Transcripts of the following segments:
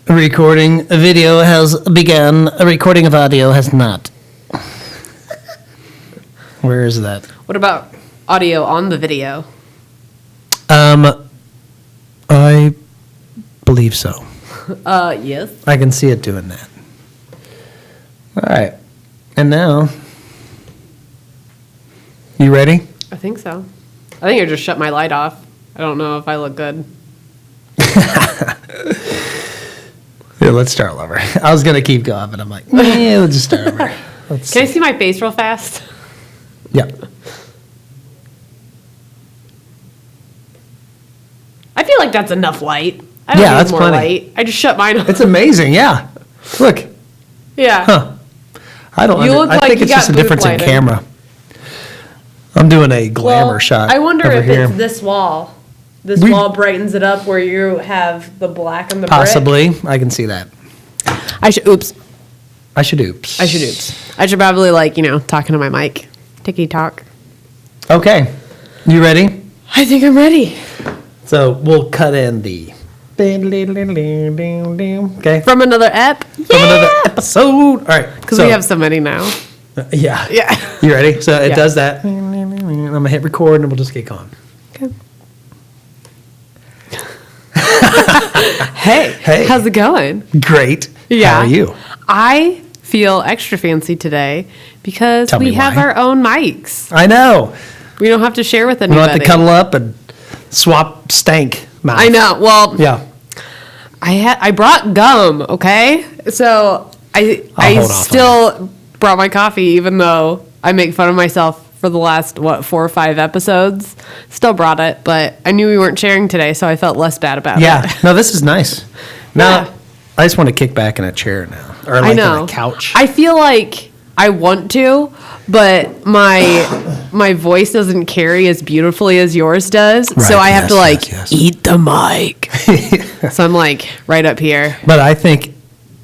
A recording of video has begun. A recording of audio has not. Where is that? What about audio on the video? I believe so. Yes. I can see it doing that. All right. And now, you ready? I think so. I think I just shut my light off. I don't know if I look good. Yeah, let's start all over. I was going to keep going, but I'm like, yeah, we'll just start over. Can I see my face real fast? Yeah. I feel like that's enough light. I don't need that's more plenty. light. I just shut mine off. It's amazing, yeah. Look. Yeah. Huh. I think you it's just a got difference in lighting. camera. I'm doing a glamour shot. I wonder over if here. it's this wall. This wall brightens it up where you have the black and the Possibly. brick. I can see that. I should oops. I should oops. I should probably talking to my mic. Ticky talk. Okay. You ready? I think I'm ready. So we'll cut in the okay. From another ep? From another episode. All right. Because we have so many now. Yeah. Yeah. You ready? So it Yeah. does that. I'm going to hit record and we'll just get going. Okay. Hey. How's it going? Great. Yeah. How are you? I feel extra fancy today because Tell me we have why. our own mics. I know. We don't have to share with We anybody. don't have to cuddle up and swap stank mouth. I know. Well, Yeah. I brought gum, okay? So I hold off on still brought my coffee even though I make fun of myself for the last 4 or 5 episodes. Still brought it, but I knew we weren't sharing today, so I felt less bad about Yeah. it. No, this is nice. Now, Yeah. I just want to kick back in a chair now. Or I like know. on a couch. I feel like I want to, but my voice doesn't carry as beautifully as yours does. Right, So I have yes, to yes. eat the mic. So I'm right up here. But I think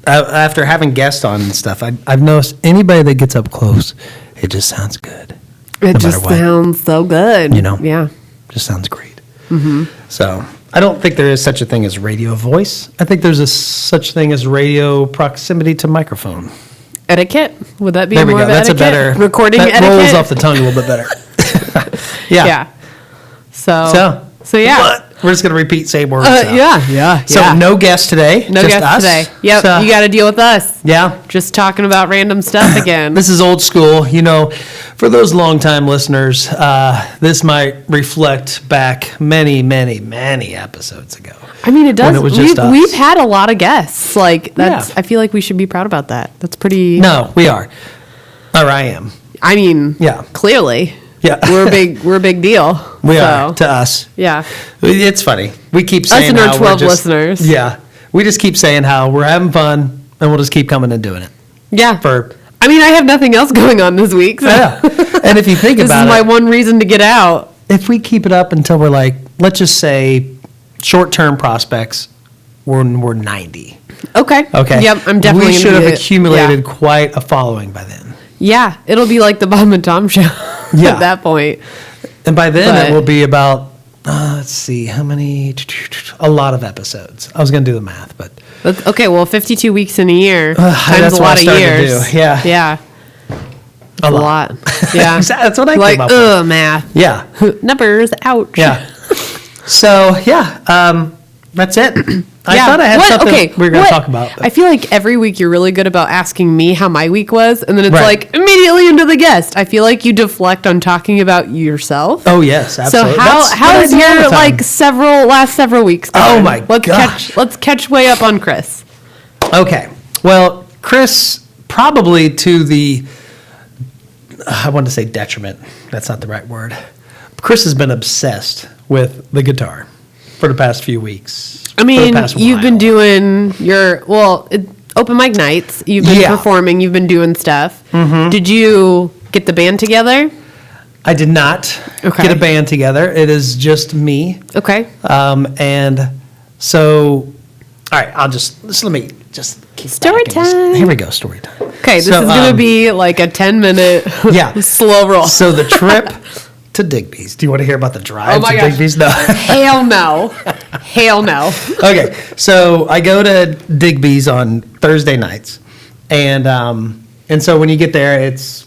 after having guests on and stuff, I've noticed anybody that gets up close, it just sounds good. It No just matter what. sounds so good. You know? Yeah. Just sounds great. Mm-hmm. So I don't think there is such a thing as radio voice. I think there's such thing as radio proximity to microphone. Etiquette? Would that be There we more go. of That's etiquette? a better Recording that etiquette? rolls off the tongue a little bit better. Yeah. Yeah. So yeah. What? We're just gonna repeat same words. Yeah. So no guest today. No just guests us. today. Yep. So, You got to deal with us. yeah. Just talking about random stuff again. This is old school. You know, for those longtime listeners, this might reflect back many, many, many episodes ago. I mean, it does. When it was just us. We've had a lot of guests. Like that's. Yeah. I feel like we should be proud about that. That's pretty. No, we are. Or I am. I mean. Yeah. Clearly. Yeah. We're a big deal. We So, are to us. Yeah. It's funny. We keep saying and our how 12 we're just, listeners. Yeah. We just keep saying how we're having fun and we'll just keep coming and doing it. Yeah. For I mean, I have nothing else going on this week. So yeah. And if you think this about is my it, one reason to get out. if we keep it up until we're like, let's just say short-term prospects, we're 90. Okay. Okay. Yep. I'm definitely. We gonna should be have it. accumulated quite a following by then. Yeah. It'll be like the Bob and Tom show. Yeah. At that point. And by then But- it will be about, let's see, how many? A lot of episodes. I was going to do the math, but Okay. Well, 52 weeks in a year that's times a what I lot of started to years. do. Yeah. Yeah. a A lot. lot. Yeah. That's what I Like, came up with. math. Yeah. Numbers. Ouch. Yeah. So, yeah, that's it. I Yeah. thought I had What? something Okay, we were going to what- talk about. but- I feel like every week you're really good about asking me how my week was, and then it's Right. like immediately into the guest. I feel like you deflect on talking about yourself. Oh, yes, absolutely. So how That's how what is I do all the your time. last several weeks going? Oh, my let's gosh. let's catch way up on Chris. Okay. Well, Chris, probably to the, I want to say detriment. That's not the right word. Chris has been obsessed with the guitar for the past few weeks. I for the mean, past you've been while. doing open mic nights. You've been Yeah. performing. You've been doing stuff. Mm-hmm. Did you get the band together? I did not Okay. get a band together. It is just me. Okay. And so, all right, let me just keep Story back and time. Here we go, story time. Okay, this So, is going to be like a 10-minute Yeah. slow roll. So the trip to Digby's. Do you want to hear about the drive Oh my to gosh. Digby's? No. Hell no. Hell no. Okay, so I go to Digby's on Thursday nights, and so when you get there, it's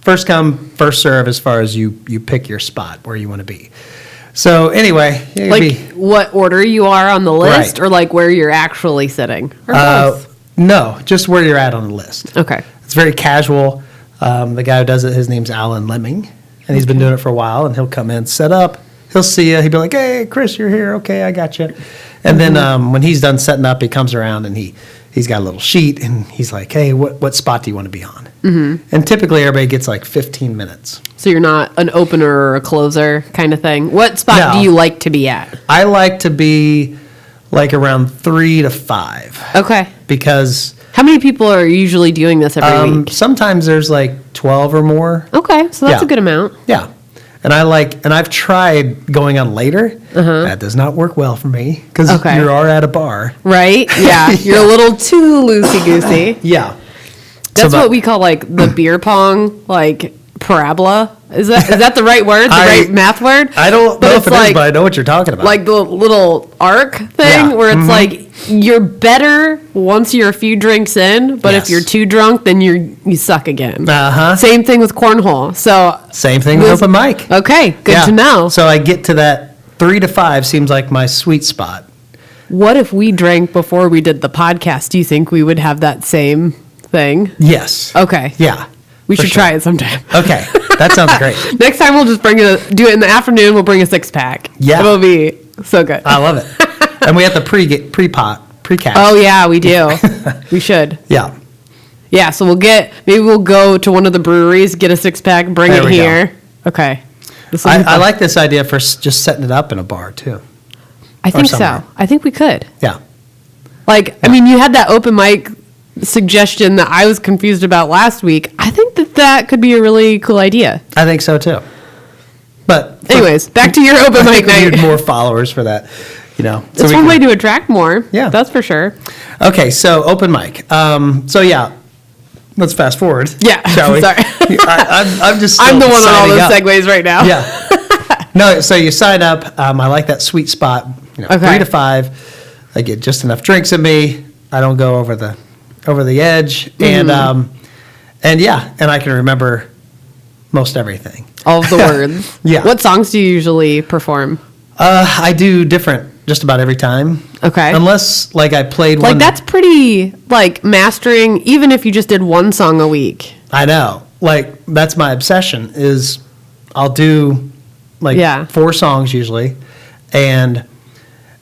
first come, first serve as far as you pick your spot where you want to be. So anyway, Like what order you are on the list, Right. or like where you're actually sitting? Or both? no, just where you're at on the list. Okay. It's very casual. The guy who does it, his name's Alan Lemming, and he's been doing it for a while. And he'll come in, set up. He'll see you. He'll be like, "Hey, Chris, you're here. Okay, I got you." And then when he's done setting up, he comes around and he's got a little sheet, and he's like, "Hey, what spot do you want to be on?" Mm-hmm. And typically, everybody gets like 15 minutes. So you're not an opener or a closer kind of thing. What spot do No. you like to be at? I like to be like around 3 to 5 Okay. because How many people are usually doing this every week? sometimes there's like 12 or more. Okay, so that's Yeah. a good amount. Yeah. And I've tried going on later. That does not work well for me because Okay. you are at a bar. Right? Yeah. You're a little too loosey goosey. Yeah. That's So what we call like the beer pong, like parabola. Is that the right word? The right math word? I don't But know it's if it is, like- but I know what you're talking about. Like the little arc thing Yeah. where it's like you're better once you're a few drinks in, but Yes. if you're too drunk, then you suck again. Uh-huh. Same thing with cornhole. So Same thing with this- open mic. okay, good Yeah. to know. So I get to that 3 to 5 seems like my sweet spot. What if we drank before we did the podcast? Do you think we would have that same thing? Yes. Okay. Yeah. We for should sure. try it sometime. Okay. That sounds great. Next time we'll just do it in the afternoon. We'll bring a 6-pack. Yeah. It'll be so good. I love it. And we have to pre-catch. Oh yeah, we do. We should. Yeah. Yeah, so maybe we'll go to one of the breweries, get a 6-pack, bring There it we go. here. Okay. This will be I fun. like this idea for just setting it up in a bar too. I think somewhere. so. I think we could. Yeah. Like, I mean, you had that open mic suggestion that I was confused about last week. I think that could be a really cool idea. I think so too. But Anyways, back to your open I mic think we night. need more followers for that. So It's we one can- way to attract more. Yeah. That's for sure. Okay, so open mic. So yeah, let's fast forward. Yeah, shall we? sorry. I'm just. I'm the still one on all signing those up. segues right now. Yeah. No, so you sign up. I like that sweet spot. Okay. 3 to 5. I get just enough drinks in me. I don't go over the edge, Mm-hmm. and yeah, and I can remember most everything. All of the words. Yeah. What songs do you usually perform? I do different just about every time. Okay. Unless like I played one. Like, that's pretty, like, mastering, even if you just did one song a week. I know. Like that's my obsession is I'll do like Yeah. 4 songs usually, and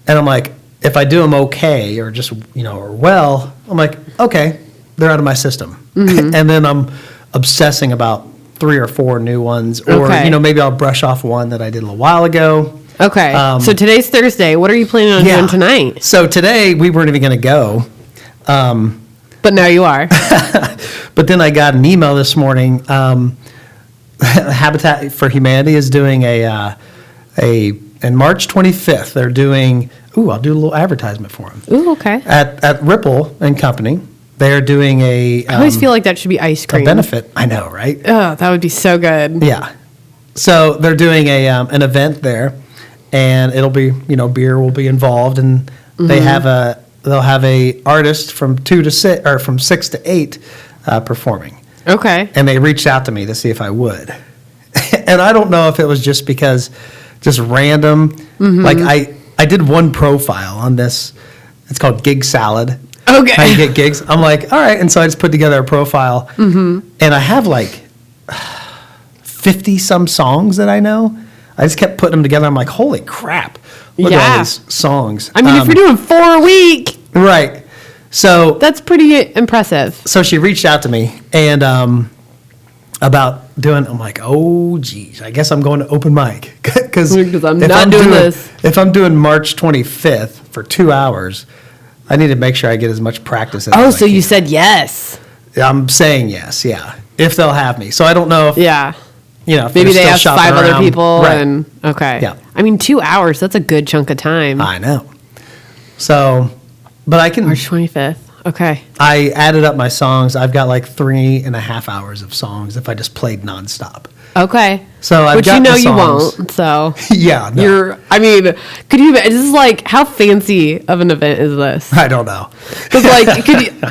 I'm like, if I do them okay or just or well, I'm like, okay, they're out of my system, Mm-hmm. and then I'm obsessing about 3 or 4 new ones, or Okay. maybe I'll brush off one that I did a little while ago. Okay. So today's Thursday. What are you planning on doing tonight? So today we weren't even going to go. But now you are. But then I got an email this morning. Habitat for Humanity is doing a in March 25th. They're doing. Ooh, I'll do a little advertisement for them Ooh, okay. at Ripple and Company. They're doing a. I always feel like that should be ice a cream. benefit. I know, right? Oh, that would be so good. Yeah. So they're doing an event there, and it'll be beer will be involved, and they'll have a artist from 2 to 6 or from 6 to 8 performing. Okay. And they reached out to me to see if I would. And I don't know if it was just because, just random. Like I did one profile on this. It's called Gig Salad. Okay. How you get gigs. I'm like, all right. And so I just put together a profile. And I have like 50 some songs that I know. I just kept putting them together. I'm like, holy crap. Look at all Yeah. these songs. I mean, if you're doing 4 a week, Right. So that's pretty impressive. so she reached out to me and about doing. I'm like, oh geez, I guess I'm going to open mic because I'm not doing this. If I'm doing March 25th for 2 hours, I need to make sure I get as much practice. Oh, as I so you can. said yes. I'm saying yes, yeah. If they'll have me, so I don't know if Yeah. if Maybe they're they still asked 5 shopping other around. people Right. and okay. Yeah. I mean, 2 hours, that's a good chunk of time. I know. So, but I can. March 25th. Okay. I added up my songs. I've got like 3.5 hours of songs if I just played nonstop. Okay. So I've Which got you know the you songs. won't. So Yeah, no. I mean, could you? This is like, how fancy of an event is this? I don't know. Because like,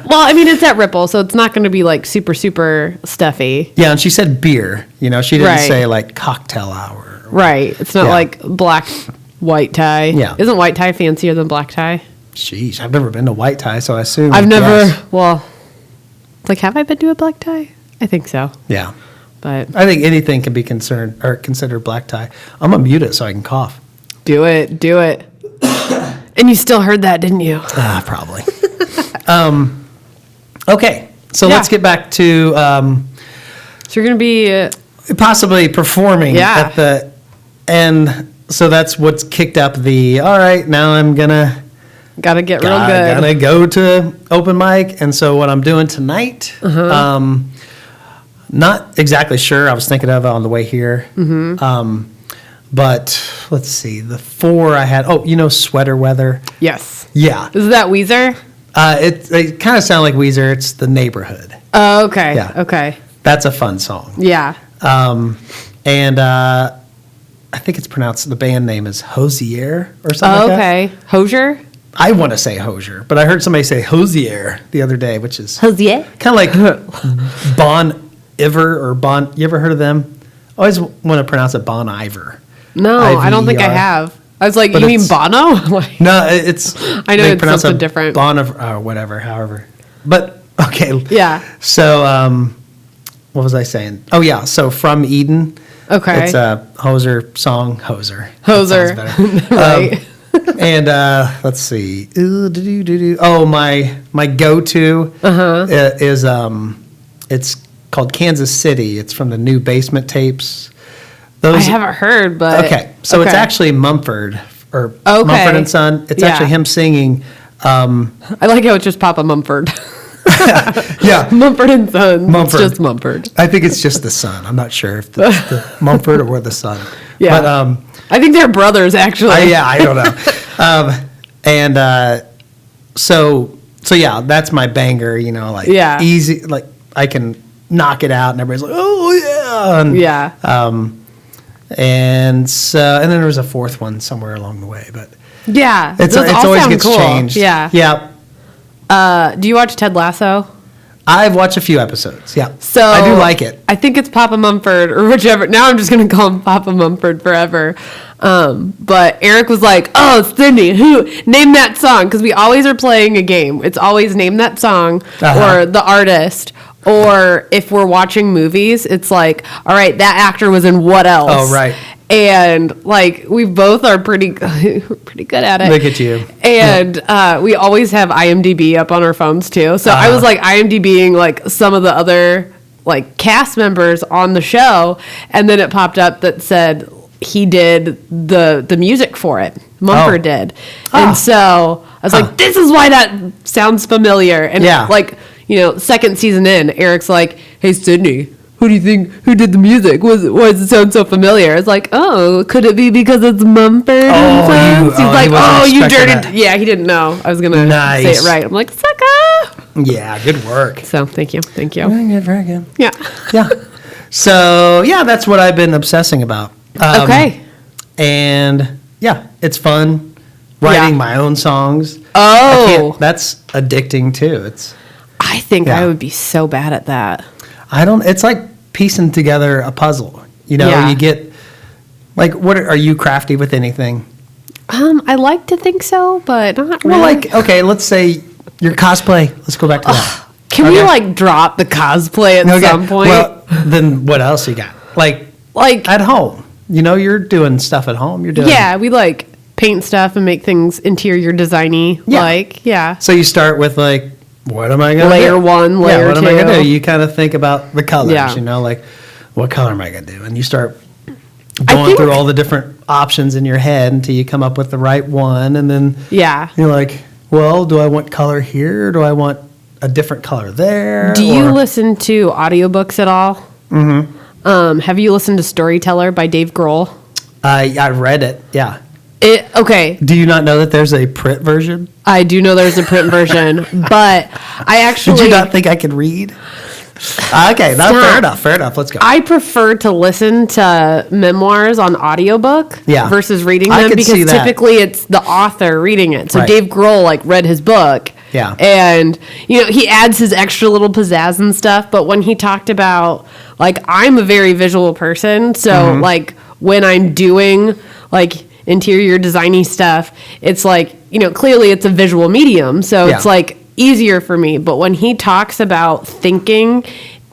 well, I mean, it's at Ripple, so it's not going to be like super super stuffy. Yeah, and she said beer. You know, she didn't Right. say like cocktail hour. Right. It's not Yeah. like black white tie. Yeah. Isn't white tie fancier than black tie? Sheesh, I've never been to white tie, so I assume. I've never. yes. Well, like, have I been to a black tie? I think so. Yeah. But I think anything can be considered black tie. I'm gonna mute it so I can cough. do it. Do it. And you still heard that, didn't you? Probably. Okay, so Yeah. let's get back to So you're going to be. possibly performing Yeah. at the end. So that's what's kicked up the. All right, now I'm gonna Got to get real good. gotta go to open mic, and so what I'm doing tonight. Not exactly sure. I was thinking of it on the way here. But let's see. The 4 I had. Oh, you know, Sweater Weather. Yes. Yeah. Is that Weezer? It kind of sounds like Weezer. It's The Neighborhood. Oh, okay. Yeah. Okay. That's a fun song. Yeah. And I think it's pronounced, the band name is Hosier or something Oh, like that. okay. Hosier? I want to say Hosier, but I heard somebody say Hosier the other day, which is Hosier? kind of like Bon Iver or Bon. You ever heard of them? I always want to pronounce it Bon Iver. No, I don't think I IVER. have. I was like, But you mean it's- Bono? Like, No, it's. I know they it's pronounce something it different. Bon Iver, or whatever, however. But okay. Yeah. So what was I saying? Oh yeah. So From Eden. Okay. It's a Hoser song. Hoser. Hoser. That sounds better. Right. And let's see. Oh, my go-to is it's called Kansas City. It's from the new Basement tapes. I Those haven't heard, but. okay. So it's actually Mumford or Okay. Mumford and Son. It's Yeah. actually him singing. I like how it's just Papa Mumford. Yeah. Mumford and Sons. Mumford. It's just Mumford. I think it's just the son. I'm not sure if the Mumford or the son. Yeah. But I think they're brothers, actually. yeah, I don't know. So yeah, that's my banger. You know, like Yeah. easy. Like I can knock it out, and everybody's like, "Oh yeah!" And, Yeah. and then there was a 4th one somewhere along the way, but Yeah. it's Those all always sound gets cool. changed. Yeah. Yeah. Do you watch Ted Lasso? I've watched a few episodes. Yeah. So I do like it. I think it's Papa Mumford or whichever. Now I'm just gonna call him Papa Mumford forever. But Eric was like, "Oh, Sydney, who name that song?" Because we always are playing a game. It's always name that song or the artist. Or if we're watching movies, it's like, all right, that actor was in what else? Oh, right. And like we both are pretty good at it. Look at you. And we always have IMDb up on our phones too. So I was like IMDBing like some of the other like cast members on the show, and then it popped up that said he did the music for it. Mumford did. And so I was like, this is why that sounds familiar. And Yeah. like, you know, second season in, Eric's like, "Hey Sydney, who do you think, who did the music? Why does it sound so familiar?" It's like, oh, could it be because it's Mumford and Sons? He's like, he wasn't you expecting dirty. that. Yeah, he didn't know. I was going to Nice. say it right. I'm like, sucker. Yeah. Good work. So thank you. Thank you. Very good. Very good. Yeah. Yeah. So yeah, that's what I've been obsessing about. Okay. And yeah, it's fun writing Yeah. my own songs. Oh. That's addicting too. I think Yeah. I would be so bad at that. It's like piecing together a puzzle. You know, Yeah. you get like, are you crafty with anything? I like to think so, but not really. Well, like, okay, let's say your cosplay. Let's go back to that. Can we Okay. like drop the cosplay at Okay, some point? Well, then what else you got? Like at home. You know, you're doing stuff at home. You're doing. yeah, we like paint stuff and make things interior designy. Yeah. Like, yeah. So you start with like, what am I going to do? Layer one, layer yeah, what am I going to two. do? You kind of think about the colors, Yeah. you know, like, what color am I going to do? And you start going through all the different options in your head until you come up with the right one. And then Yeah. you're like, well, do I want color here? Or do I want a different color there? Do you Or- listen to audiobooks at all? Mm-hmm. Have you listened to Storyteller by Dave Grohl? I read it, yeah. Okay, Do you not know that there's a print version? I do know there's a print version, but I Did actually you not think I could read? Okay, no, fair enough. Fair enough. Let's go. I prefer to listen to memoirs on audiobook versus reading I them could see because that. typically it's the author reading it. So Right. Dave Grohl like read his book. Yeah. And he adds his extra little pizzazz and stuff, but when he talked about like I'm a very visual person, so Mm-hmm. like when I'm doing like interior designy stuff, it's like, clearly it's a visual medium, so it's like easier for me. But when he talks about thinking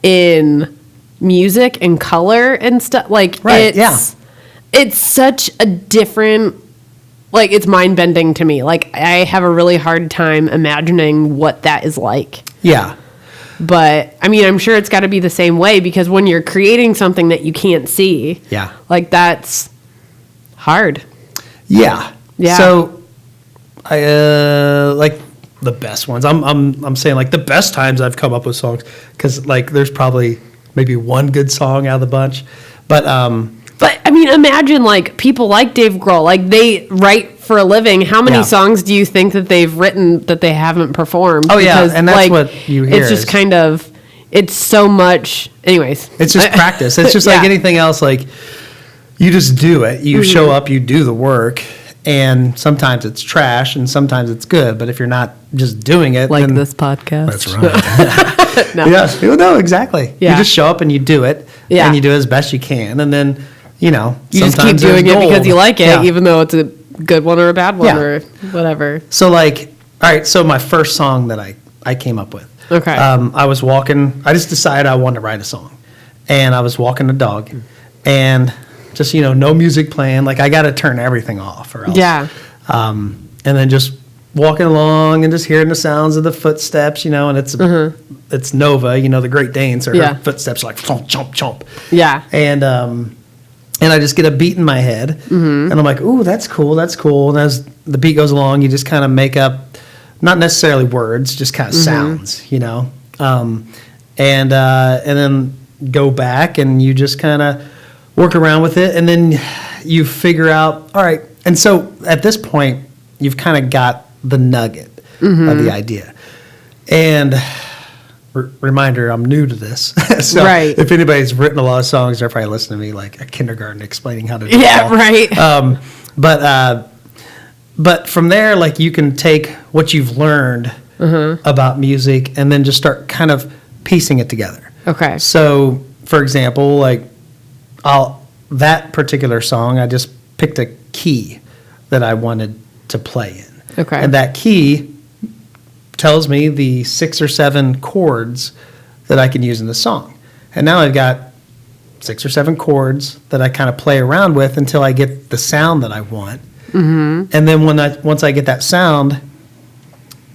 in music and color and stuff, like it's such a different, like it's mind bending to me. Like I have a really hard time imagining what that is like. Yeah. But I mean, I'm sure it's got to be the same way because when you're creating something that you can't see, like that's hard. Yeah. Yeah. So I like the best ones. I'm saying like the best times I've come up with songs because like there's probably maybe one good song out of the bunch, but I mean, imagine like people like Dave Grohl, like they write for a living. How many songs do you think that they've written that they haven't performed? Oh yeah, because, and that's like, what you hear. It's just kind of, it's so much. Anyways, it's just practice. It's just like anything else. Like you just do it. You show up. You do the work. And sometimes it's trash, and sometimes it's good. But if you're not just doing it, like then this podcast, that's right. No. Yeah, no, exactly. Yeah. You just show up and you do it, and you do it as best you can, and then you just keep doing it because you like it, even though it's a good one or a bad one or whatever. So like, all right. So my first song that I came up with. Okay. I was walking. I just decided I wanted to write a song, and I was walking the dog, and just no music playing. Like I got to turn everything off, or else. Yeah. And then just walking along and just hearing the sounds of the footsteps, and it's Nova, the Great Dane, so her footsteps are like chomp, chomp, chomp. Yeah. And I just get a beat in my head, and I'm like, ooh, that's cool, that's cool. And as the beat goes along, you just kind of make up, not necessarily words, just kind of sounds, and then go back and you just kind of work around with it, and then you figure out, all right. And so at this point, you've kind of got the nugget of the idea. And reminder, I'm new to this. So if anybody's written a lot of songs, they're probably listening to me like a kindergarten explaining how to do it. Yeah, right. But from there, like you can take what you've learned about music and then just start kind of piecing it together. Okay. So, for example, like that particular song, I just picked a key that I wanted to play in. Okay. And that key tells me the 6 or 7 chords that I can use in the song. And now I've got 6 or 7 chords that I kind of play around with until I get the sound that I want. And then once I get that sound,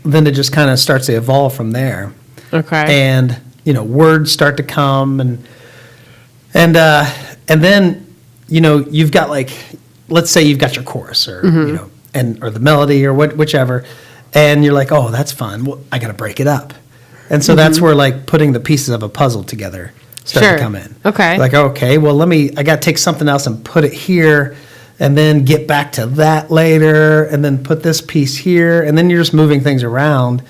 then it just kind of starts to evolve from there. Okay. And words start to come, and then you've got like, let's say you've got your chorus or or the melody or whichever, and you're like, oh, that's fun. Well, I got to break it up, and so that's where like putting the pieces of a puzzle together start to come in. Okay. Like, okay, well, I got to take something else and put it here, and then get back to that later, and then put this piece here, and then you're just moving things around.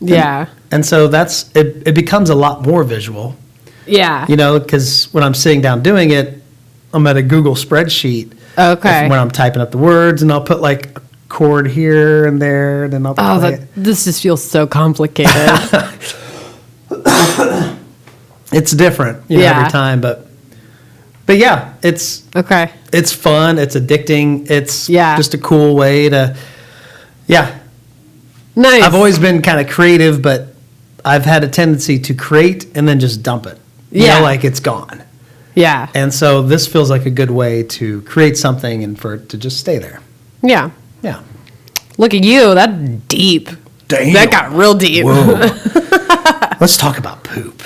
Yeah. And so it becomes a lot more visual. Yeah. Because when I'm sitting down doing it, I'm at a Google spreadsheet. Okay. When I'm typing up the words, and I'll put like a chord here and there, and then I'll play it. This just feels so complicated. It's different, every time, but yeah, it's okay. It's fun. It's addicting. It's just a cool way to, Nice. I've always been kind of creative, but I've had a tendency to create and then just dump it. Like it's gone. Yeah. And so this feels like a good way to create something and for it to just stay there. Yeah. Yeah. Look at you. That's deep. Damn. That got real deep. Whoa. Let's talk about poop.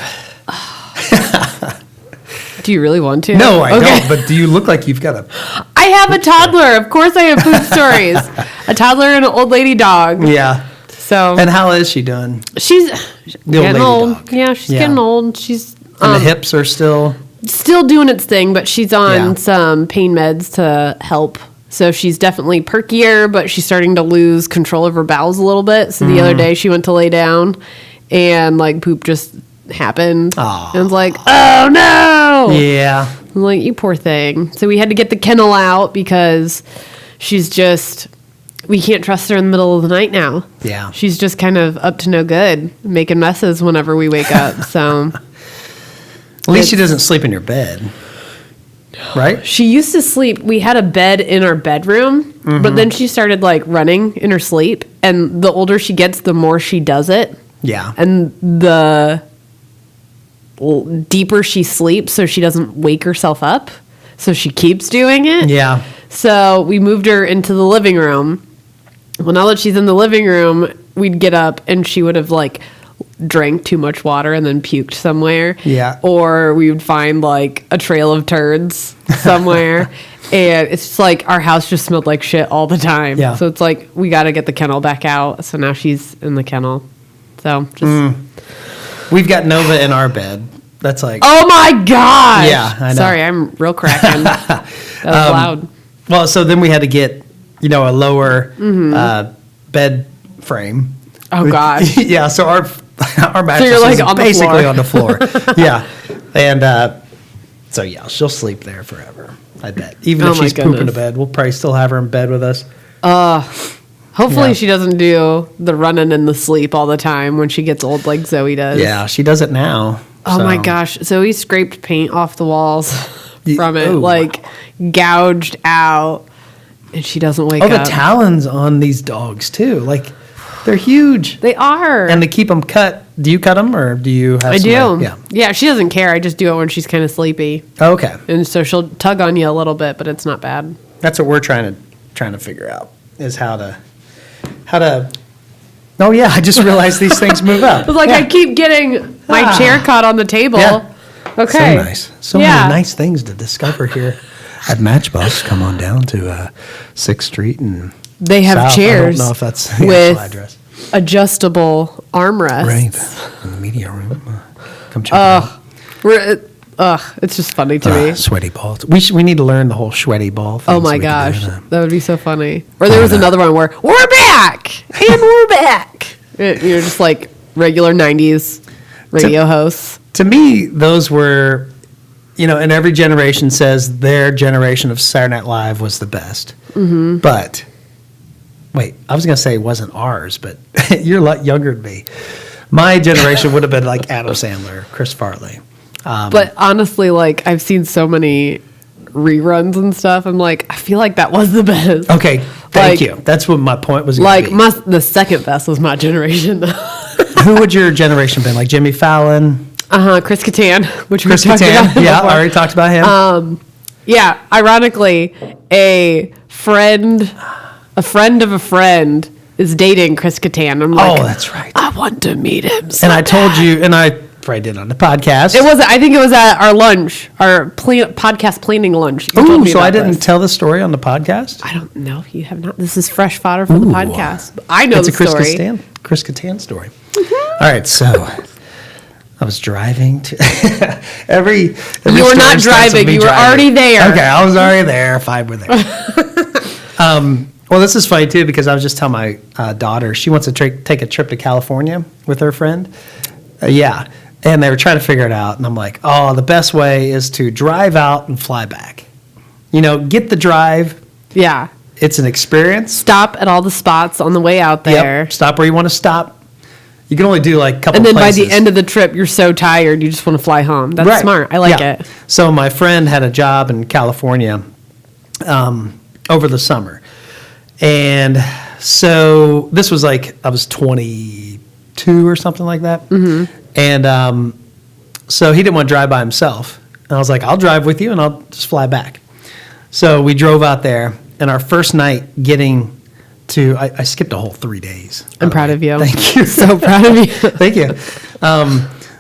Do you really want to? No, I don't. But do you look like you've got a... I have a toddler. Of course I have poop stories. A toddler and an old lady dog. Yeah. So. And how is she doing? She's getting old. Dog. Yeah, she's getting old. She's... And the hips are still doing its thing, but she's on some pain meds to help. So she's definitely perkier, but she's starting to lose control of her bowels a little bit. So the other day she went to lay down and like poop just happened. Aw. And I was like, oh no. Yeah. I'm like, you poor thing. So we had to get the kennel out because we can't trust her in the middle of the night now. Yeah. She's just kind of up to no good, making messes whenever we wake up. So At least she doesn't sleep in your bed. Right? she used to sleep. We had a bed in our bedroom, but then she started like running in her sleep. And the older she gets, the more she does it. Yeah. And the deeper she sleeps, so she doesn't wake herself up. So she keeps doing it. Yeah. So we moved her into the living room. Well, now that she's in the living room, we'd get up and she would have like drank too much water and then puked somewhere. Yeah. Or we would find like a trail of turds somewhere. And it's just like our house just smelled like shit all the time. Yeah. So it's like we got to get the kennel back out. So now she's in the kennel. So just. We've got Nova in our bed. That's like. Oh my gosh! Yeah, I know. Sorry, I'm real cracking. That was loud. Well, so then we had to get, a lower bed frame. Oh gosh. Yeah, so our mattress you're, like, is on the basically floor. on the floor. Yeah. And so, yeah, she'll sleep there forever, I bet. Even Oh if my she's pooping to goodness. bed, we'll probably still have her in bed with us. Hopefully Yeah. she doesn't do the running and the sleep all the time when she gets old like Zoe does. Yeah, she does it now. Oh so. my gosh. Zoe scraped paint off the walls from it, oh. like gouged out, and she doesn't wake Oh, up. the talons on these dogs, too. Like, they're huge. They are. And to keep them cut, do you cut them or do you have I do. somebody- Yeah. Yeah, she doesn't care. I just do it when she's kind of sleepy. Okay. And so she'll tug on you a little bit, but it's not bad. That's what we're trying to figure out is how to. Oh yeah, I just realized these things move up. I was like, Yeah. I keep getting my chair caught on the table. Yeah. Okay. So nice. So Yeah. many nice things to discover here at Matchbox. Come on down to 6th Street and They have South. chairs I don't know if that's the with actual address. adjustable armrests. Right. In the media room. Come check it out. It's just funny to me. Sweaty balls. We need to learn the whole sweaty ball thing. Oh so my we can do gosh, that. that would be so funny. Or there was another one where we're back and we're back. You're just like regular '90s radio hosts. To me, those were, and every generation says their generation of Saturday Night Live was the best. Mm-hmm. But, wait, I was going to say it wasn't ours, but you're a lot younger than me. My generation would have been like Adam Sandler, Chris Farley. But honestly, like I've seen so many reruns and stuff. I'm like, I feel like that was the best. Okay, thank Like- you. That's what my point was going Like to be. the second best was my generation. Who would your generation been? Like Jimmy Fallon? Chris Kattan, which Chris we talked Kattan? about Yeah, I before. already talked about him. Yeah, ironically, a friend of a friend is dating Chris Kattan. I'm like, Oh, that's right. I want to meet him. So And I told you, and I probably did on the podcast. it was. I think it was at our lunch, our podcast planning lunch. You told Ooh, me so I about didn't this. tell the story on the podcast? I don't know if you have not. This is fresh fodder for the podcast. But I know It's the a Chris story. Chris Kattan story. All right, so I was driving to every You were story not starts with driving. me You were driving. already there. Okay, I was already there. 5 were there. Well, this is funny too because I was just telling my daughter she wants to take a trip to California with her friend. Yeah, and they were trying to figure it out, and I'm like, oh, the best way is to drive out and fly back. Get the drive. Yeah. It's an experience. Stop at all the spots on the way out there. Yep. Stop where you want to stop. You can only do like a couple And then places. by the end of the trip, you're so tired, you just want to fly home. That's Right. smart. I like Yeah. it. So my friend had a job in California over the summer. And so this was like, I was 22 or something like that. Mm-hmm. And so he didn't want to drive by himself. And I was like, I'll drive with you and I'll just fly back. So we drove out there. And our first night getting to, I skipped a whole 3 days. I'm proud of you. Thank you. So proud of you. Thank you.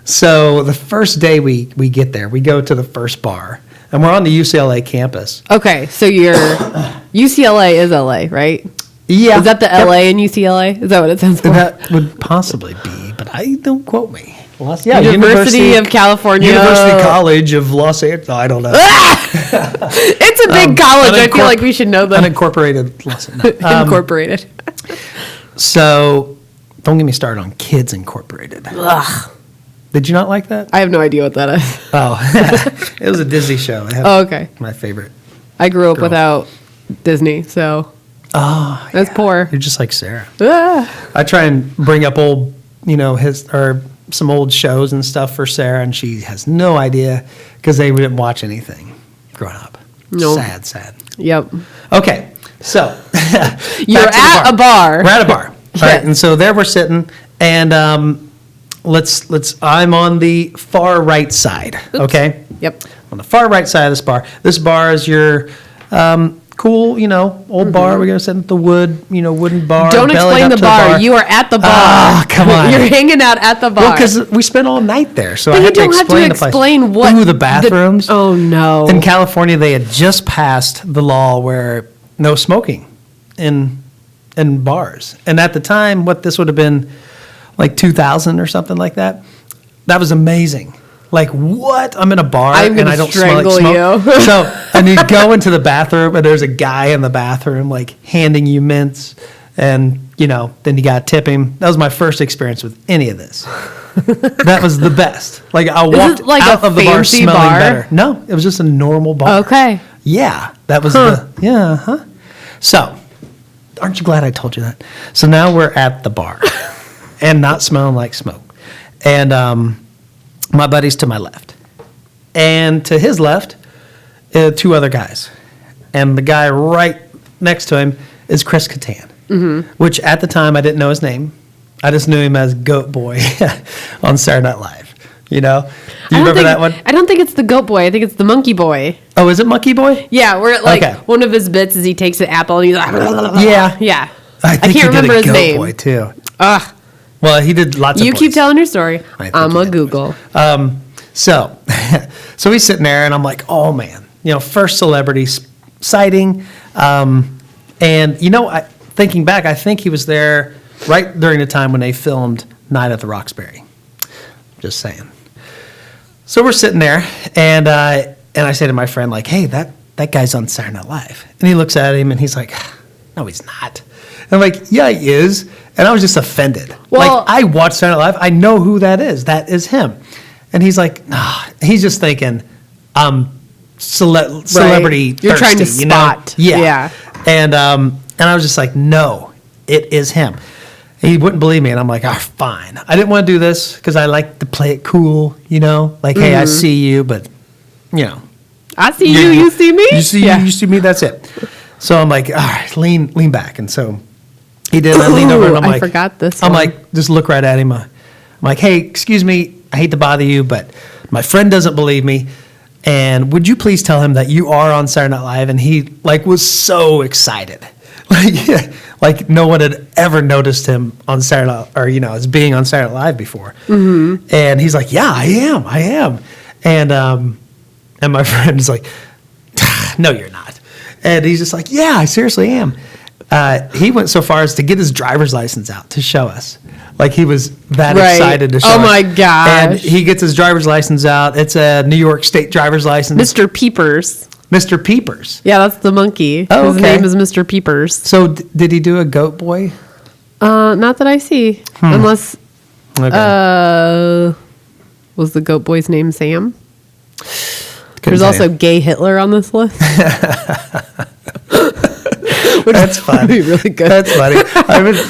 So the first day we get there, we go to the first bar, and we're on the UCLA campus. Okay, so your UCLA is LA, right? Yeah. Is that the LA and UCLA? Is that what it stands for? That would possibly be, but don't quote me. Yeah, University of California. University College of Los Angeles. No, I don't know. It's a big college. I feel like we should know that. Unincorporated Los Angeles. Incorporated. So don't get me started on Kids Incorporated. Ugh. Did you not like that? I have no idea what that is. Oh, it was a Disney show. It had Oh, okay. my favorite. I grew up Girl. without Disney, so Oh, that's poor. You're just like Sarah. Ah. I try and bring up old, some old shows and stuff for Sarah, and she has no idea because they didn't watch anything growing up. Nope. Sad. Yep. Okay, so You're back to the at a bar. We're at a bar. All right, and so there we're sitting, and let's. I'm on the far right side. Okay. Yep. On the far right side of this bar. This bar is your cool, old bar. We're gonna sit at the wooden bar. Don't bellied explain up the to bar. You are at the bar. Ah, come on. You're hanging out at the bar. Well, because we spent all night there, so But I you had to don't have explain to the place. explain what Ooh, the bathrooms. oh no. In California, they had just passed the law where no smoking in bars, and at the time, what this would have been like 2000 or something like that. That was amazing. Like, what? I'm in a bar I'm and gonna I don't smell like strangle smoke. you. So, and you go into the bathroom and there's a guy in the bathroom like handing you mints, and then you got to tip him. That was my first experience with any of this. That was the best. Like, I walked it like out a of the bar fancy smelling bar? better. No, it was just a normal bar. Okay. Yeah, that was So, aren't you glad I told you that? So now we're at the bar and not smelling like smoke. And my buddy's to my left. And to his left, two other guys. And the guy right next to him is Chris Kattan, which at the time I didn't know his name. I just knew him as Goat Boy on Saturday Night Live. Do you remember that one? I don't think it's the goat boy. I think it's the monkey boy. Oh, is it Monkey Boy? Yeah, where one of his bits is he takes an apple and he's like, Yeah. yeah. I think can't he remember did a his Goat name. Boy too. Ugh. Well, he did lots of You keep voices. telling your story. I think I'm he a did Google. So he's sitting there, and I'm like, oh man, first celebrity sighting. Thinking back, I think he was there right during the time when they filmed Night at the Roxbury. Just saying. So we're sitting there, and I say to my friend, like, hey, that guy's on Saturday Night Live. And he looks at him, and he's like, no, he's not. And I'm like, yeah, he is. And I was just offended. Well- I watch Saturday Night Live. I know who that is. That is him. And he's like, nah. He's just thinking, celebrity You're trying to thirsty, spot. Yeah. And I was just like, no, it is him. And he wouldn't believe me. And I'm like, fine. I didn't want to do this because I like to play it cool, like, hey, I see you, but, I see you. You see me. You see, Yeah. you see me. That's it. So I'm like, all right, lean back. And so he did. And I leaned over, and I'm I like, forgot this I'm one. like, just look right at him. I'm like, hey, excuse me. I hate to bother you, but my friend doesn't believe me. And would you please tell him that you are on Saturday Night Live? And he was so excited, like no one had ever noticed him on Saturday Night, or as being on Saturday Night Live before. Mm-hmm. And he's like, yeah, I am. And my friend is like, no, you're not. And he's just like, yeah, I seriously am. He went so far as to get his driver's license out to show us. Like, he was that Right. excited to show us. Oh, my gosh. And he gets his driver's license out. It's a New York State driver's license. Mr. Peepers. Mr. Peepers. Yeah, that's the monkey. Oh, His okay. name is Mr. Peepers. So did he do a Goat Boy? Not that I see. Unless, Okay. was the goat boy's name Sam? Couldn't There's tell also you. gay Hitler on this list. That's funny. Be really good. That's funny.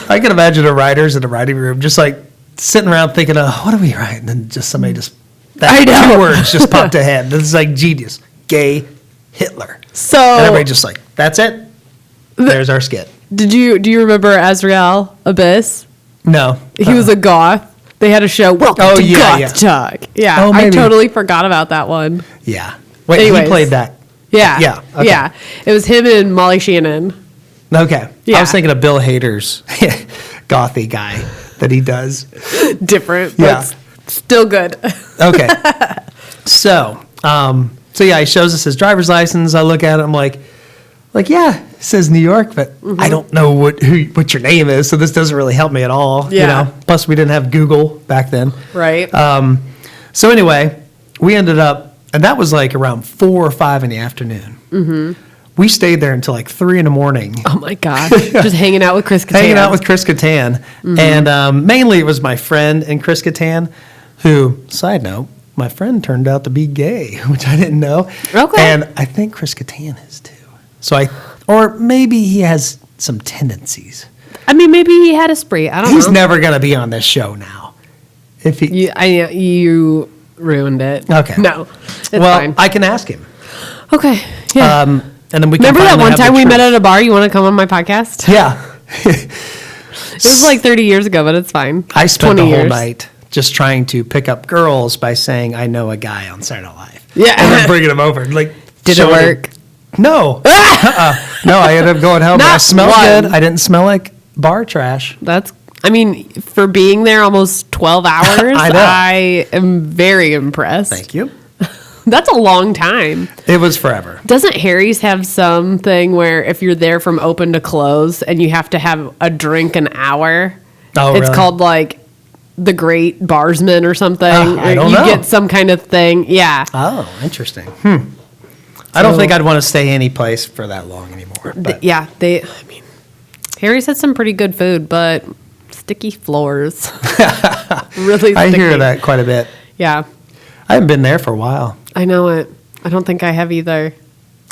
I can imagine the writers in the writing room just like sitting around thinking, what do we write? And then just somebody just, I know. two words just popped ahead. This is like genius. Gay Hitler. So, And everybody just like, that's it. There's our skit. do you remember Azrael Abyss? No. He was a goth. They had a show. Welcome Oh, to yeah, Goth yeah. Talk. Yeah, Oh, I maybe. totally forgot about that one. Yeah. Wait, Anyways. he played that. Yeah, Yeah, okay. yeah. It was him and Molly Shannon. Okay. I Yeah. was thinking of Bill Hader's gothy guy that he does. Different, Yeah. but still good. Okay. So yeah, he shows us his driver's license. I look at it. I'm like, yeah, it says New York, but I don't know what your name is, so this doesn't really help me at all. Yeah. Plus, we didn't have Google back then. Right. So anyway, we ended up, and that was like around 4 or 5 in the afternoon. Mm-hmm. We stayed there until like 3 in the morning. Oh my gosh. Just hanging out with Chris Kattan. Hanging out with Chris Kattan. And mainly it was my friend and Chris Kattan. who, side note, my friend turned out to be gay, which I didn't know. Okay. And I think Chris Kattan is too. So or maybe he has some tendencies. I mean, maybe he had a spree. I don't know. He's never going to be on this show now. If he, You ruined it. Okay. No, it's well, fine. I can ask him. Okay. Yeah. And then we can Remember that finally one have the time we met truth. at a bar? You want to come on my podcast? Yeah. It was like 30 years ago, but it's fine. I spent 20 the whole years. night just trying to pick up girls by saying I know a guy on Saturday Night Live. Yeah. And then bringing him over. Like, Did it showing work? him- No. No, I ended up going home. I Not smelled one. good. I didn't smell like bar trash. I mean, for being there almost 12 hours, I know. I am very impressed. Thank you. That's a long time. It was forever. Doesn't Harry's have something where if you're there from open to close and you have to have a drink an hour, Oh, it's really? called like the Great Barsman or something? I don't you know. get some kind of thing. Yeah. Oh, interesting. I don't think I'd want to stay any place for that long anymore. But Yeah. Harry's had some pretty good food, but sticky floors. Really sticky. I hear that quite a bit. Yeah. I haven't been there for a while. I know it. I don't think I have either.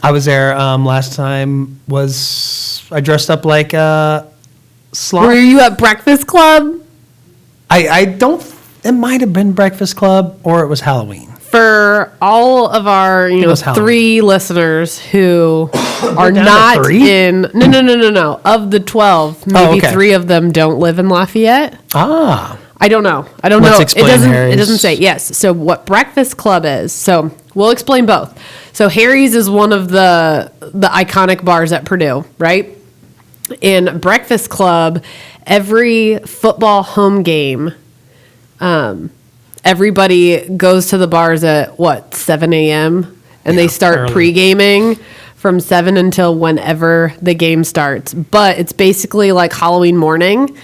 I was there last time. I dressed up like a sloth. Were you at Breakfast Club? I don't. It might have been Breakfast Club or it was Halloween. For all of our, it was Halloween. 3 listeners who are down to not 3? in, no. Of the 12, maybe okay. 3 of them don't live in Lafayette. Ah, I don't know. Let's It explain, doesn't. It Harry's. doesn't say. Yes. So what Breakfast Club is? So we'll explain both. So Harry's is one of the iconic bars at Purdue, right? In Breakfast Club, every football home game, everybody goes to the bars at 7 a.m. and they start early. pre-gaming from 7 until whenever the game starts. But it's basically like Halloween morning.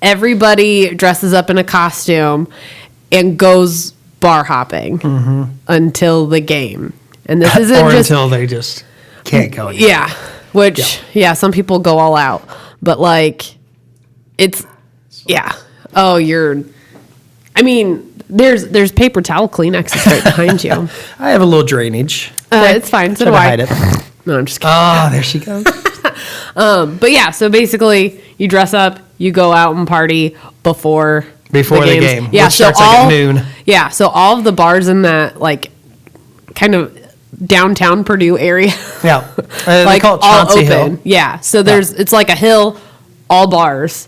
Everybody dresses up in a costume and goes bar hopping until the game. And this isn't or just until they just can't go anymore. yeah, which some people go all out, but like it's Oh, there's paper towel Kleenex right behind you. I have a little drainage. It's fine. So Try do to I. hide it. No, I'm just kidding. Oh, there she goes. But yeah, so basically you dress up, you go out and party before The games. game, Yeah, which so starts like at noon. Yeah, so all of the bars in that like kind of downtown Purdue area, Yeah. They like call it all Chauncey open. Hill. Yeah, so it's like a hill, all bars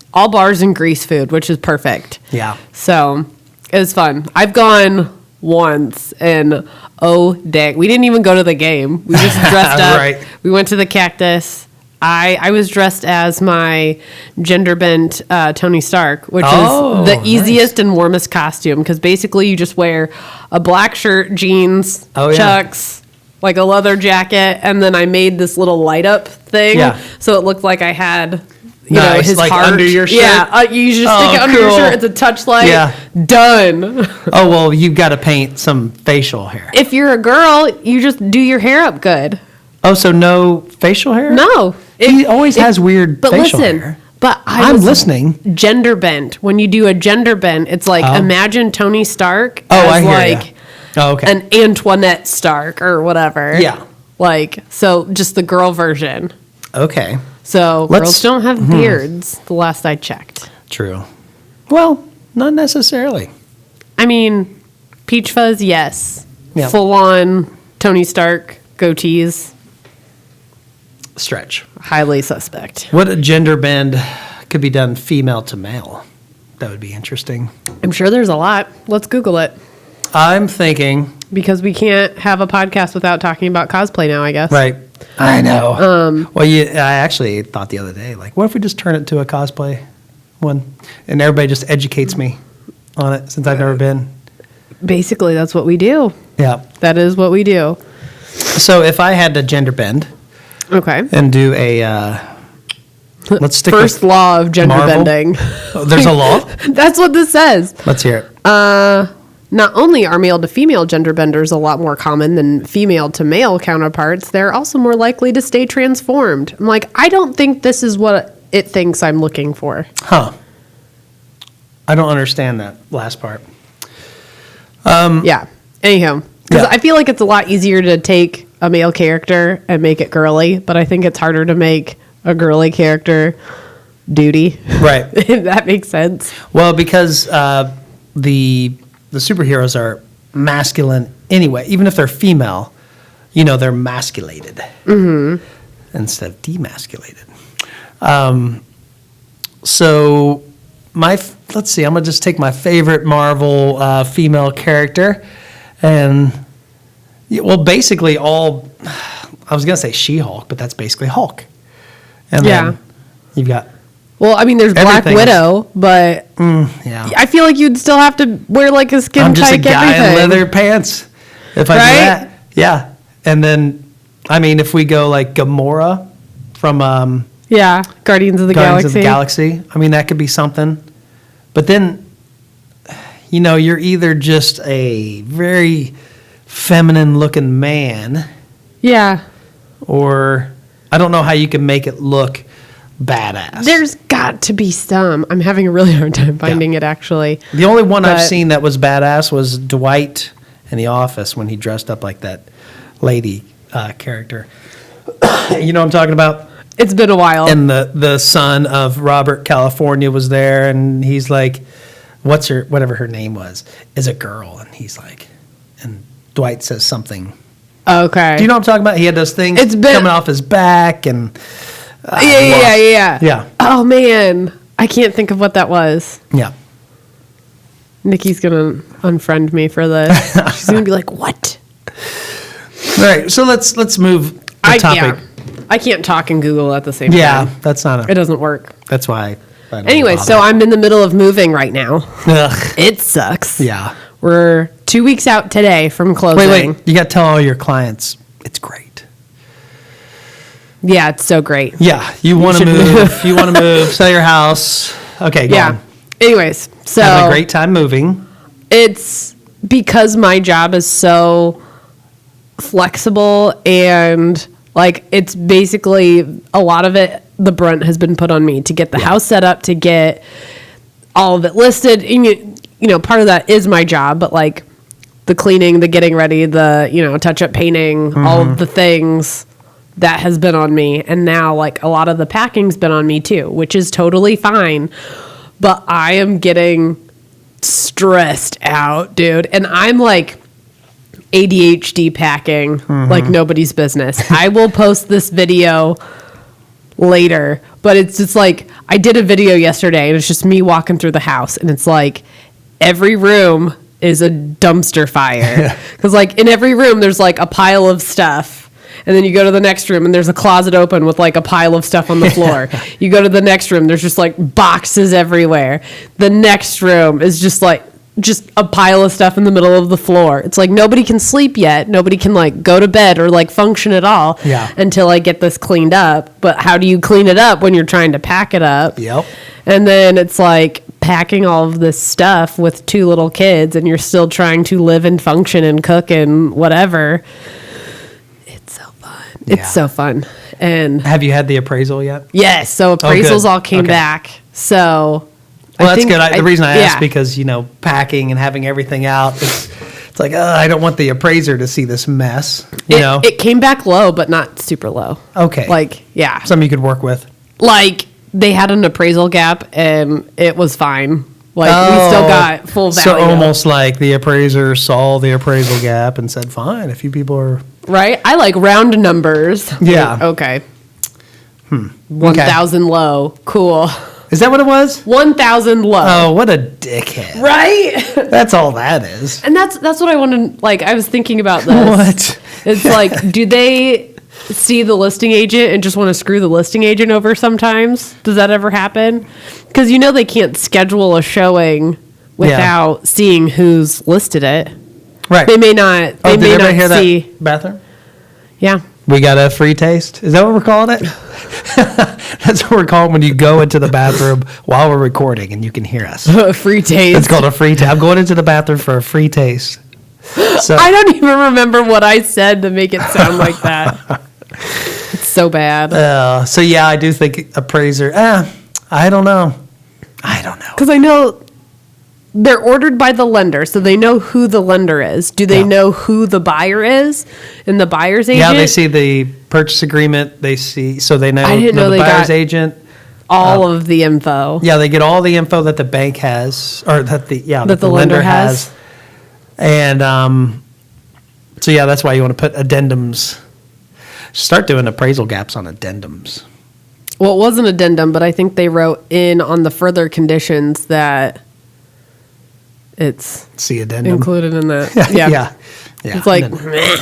and grease food, which is perfect. Yeah. So it was fun. I've gone once and oh dang, we didn't even go to the game. We just dressed up. Right. We went to the Cactus. I was dressed as my gender bent Tony Stark, which Oh, is the nice. easiest and warmest costume because basically you just wear a black shirt, jeans, Oh, yeah. chucks, like a leather jacket, and then I made this little light up thing Yeah. so it looked like I had Nice, his like heart under your shirt? Yeah, you just stick it Oh, under your cool. shirt. It's a touch light. Yeah. Done. Oh, well, you've got to paint some facial hair. If you're a girl, you just do your hair up good. Oh, so no facial hair? No. He always has weird But facial listen, hair. but I'm was listening. Gender bent. When you do a gender bent, it's like imagine Tony Stark Oh, as I hear like ya. Oh, okay. an Antoinette Stark or whatever. Yeah. Like, so just the girl version. Okay. So Let's- girls don't have beards, the last I checked. True. Well, not necessarily. I mean, peach fuzz, yes. Yeah. Full on Tony Stark goatees, Stretch. highly suspect. What a gender bend could be done female to male? That would be interesting. I'm sure there's a lot. Let's Google it. I'm thinking, Because we can't have a podcast without talking about cosplay now, I guess. right. I know. Well, I actually thought the other day, like, what if we just turn it to a cosplay one? And everybody just educates me on it since I've never been. Basically, that's what we do. Yeah. That is what we do. So if I had to gender bend Okay. and do a, let's stick First with law of gender Marvel? bending. Oh, there's a law? That's what this says. Let's hear it. Not only are male to female gender benders a lot more common than female to male counterparts, they're also more likely to stay transformed. I'm like, I don't think this is what it thinks I'm looking for. Huh. I don't understand that last part. Yeah. Anyhow, because Yeah. I feel like it's a lot easier to take a male character and make it girly, but I think it's harder to make a girly character duty. Right. If that makes sense. Well, because the superheroes are masculine anyway, even if they're female, they're masculated instead of demasculated. So let's see, I'm gonna just take my favorite Marvel female character, and basically all. I was gonna say She-Hulk, but that's basically Hulk. And Yeah. then you've got Well, I mean, there's Black Everything is- Widow, but yeah. I feel like you'd still have to wear like a skin I'm just a tight guy everything. in leather pants. If I do Right? that, yeah. And then, I mean, if we go like Gamora from Yeah, Guardians of the Guardians Galaxy. of the Galaxy, I mean, that could be something. But then, you're either just a very feminine-looking man, Yeah, or I don't know how you can make it look badass. there's got to be some. I'm having a really hard time finding it actually. The only one I've But- seen that was badass was Dwight in The Office when he dressed up like that lady character. You know what I'm talking about? It's been a while. And the son of Robert California was there, and he's like, whatever her name was, is a girl. And he's like, and Dwight says something. Okay. Do you know what I'm talking about? He had those things It's been- coming off his back, and Yeah. Yeah. Oh man, I can't think of what that was. yeah. Nikki's gonna unfriend me for this. She's gonna be like, "What?" All right, so let's move the topic. I can't talk and Google at the same Yeah, time. that's not It doesn't work. that's why. I don't Anyway, bother. so I'm in the middle of moving right now. Ugh. It sucks. Yeah. We're 2 weeks out today from closing. Wait. You got to tell all your clients it's great. Yeah, it's so great. Yeah, you want to should move. You want to move. Sell your house. Okay, go Yeah. on. Anyways, so Having a great time moving. it's because my job is so flexible and like it's basically a lot of it, the brunt has been put on me to get the house set up, to get all of it listed. And part of that is my job, but like the cleaning, the getting ready, the touch up painting, all of the things that has been on me. And now like a lot of the packing's been on me too, which is totally fine. But I am getting stressed out, dude. And I'm like ADHD packing like nobody's business. I will post this video later, but it's just like I did a video yesterday and it's just me walking through the house and it's like every room is a dumpster fire. Because like in every room there's like a pile of stuff. And then you go to the next room and there's a closet open with like a pile of stuff on the floor. You go to the next room, there's just like boxes everywhere. The next room is just a pile of stuff in the middle of the floor. It's like nobody can sleep yet. Nobody can like go to bed or like function at all until I get this cleaned up. But how do you clean it up when you're trying to pack it up? Yep. And then it's like packing all of this stuff with 2 little kids and you're still trying to live and function and cook and whatever. It's so fun. Yeah. It's so fun. And Have you had the appraisal yet? yes, so appraisals good. all came Okay. back. So Well, I that's think good. The reason I asked yeah. because packing and having everything out. It's like I don't want the appraiser to see this mess. It came back low, but not super low. Okay. Like, yeah. Something you could work with. Like, they had an appraisal gap, and it was fine. Like, we still got full value. So almost like the appraiser saw the appraisal gap and said, "Fine, if you people are." Right? I like round numbers. Yeah. Okay. 1,000 low. Cool. Is that what it was? 1,000 low. Oh, what a dickhead! Right? That's all that is. And that's what I want to, like, I was thinking about this. What? It's like, do they see the listing agent and just want to screw the listing agent over sometimes? Does that ever happen? Because they can't schedule a showing without seeing who's listed it. Right. They may not. They did may everybody not hear see. that bathroom? Yeah. We got a free taste. Is that what we're calling it? That's what we're calling when you go into the bathroom while we're recording and you can hear us. Free taste. It's called a free taste. I'm going into the bathroom for a free taste. So I don't even remember what I said to make it sound like that. It's so bad. so yeah, I do think appraiser. I don't know. Because I know they're ordered by the lender, so they know who the lender is. Do they know who the buyer is and the buyer's agent? Yeah, they see the purchase agreement. They see, so they know, I didn't know the they buyer's got agent. all of the info. Yeah, they get all the info that the bank has, or that the lender has. And so, yeah, that's why you want to put addendums. Start doing appraisal gaps on addendums. Well, it was an addendum, but I think they wrote in on the further conditions that it's See addendum. included in that. Yeah. It's like, And then-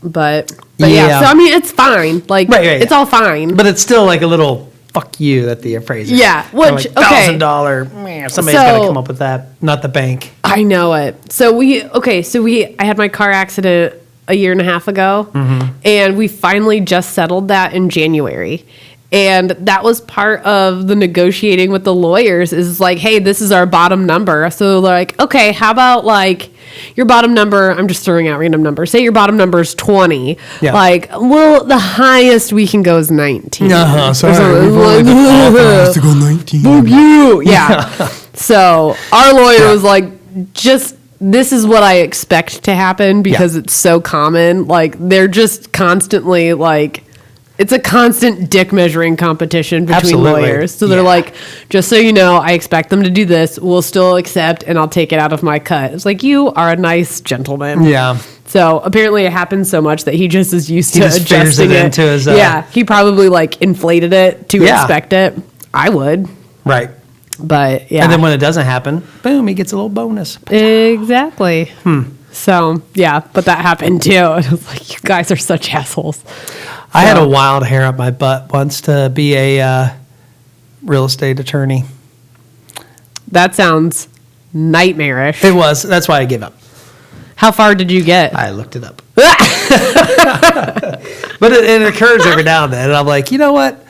but Yeah. yeah. So I mean, it's fine. Like, Right, it's all fine. But it's still like a little fuck you that the appraiser. Yeah, which, like $1,000. Somebody's got to come up with that, not the bank. I know it. So I had my car accident a year and a half ago, and we finally just settled that in January. And that was part of the negotiating with the lawyers is like, hey, this is our bottom number. So they're like, okay, how about like your bottom number? I'm just throwing out random numbers. Say your bottom number is 20. Yeah. Like, well, the highest we can go is 19. Sorry. We've only been authorized to go 19. Fuck you. Yeah. So our lawyer was like, just this is what I expect to happen because it's so common. Like they're just constantly like, it's a constant dick measuring competition between Absolutely. lawyers. So they're like, just so you know, I expect them to do this. We'll still accept and I'll take it out of my cut. It's like, you are a nice gentleman. Yeah. So apparently it happens so much that he just is used to just figures adjusting it into his, yeah. He probably like inflated it to expect it. I would. Right. But yeah. And then when it doesn't happen, boom, he gets a little bonus. Exactly. So yeah, but that happened too. It was like, you guys are such assholes. I had a wild hair up my butt once to be a real estate attorney. That sounds nightmarish. It was. That's why I gave up. How far did you get? I looked it up. But it occurs every now and then. And I'm like, you know what?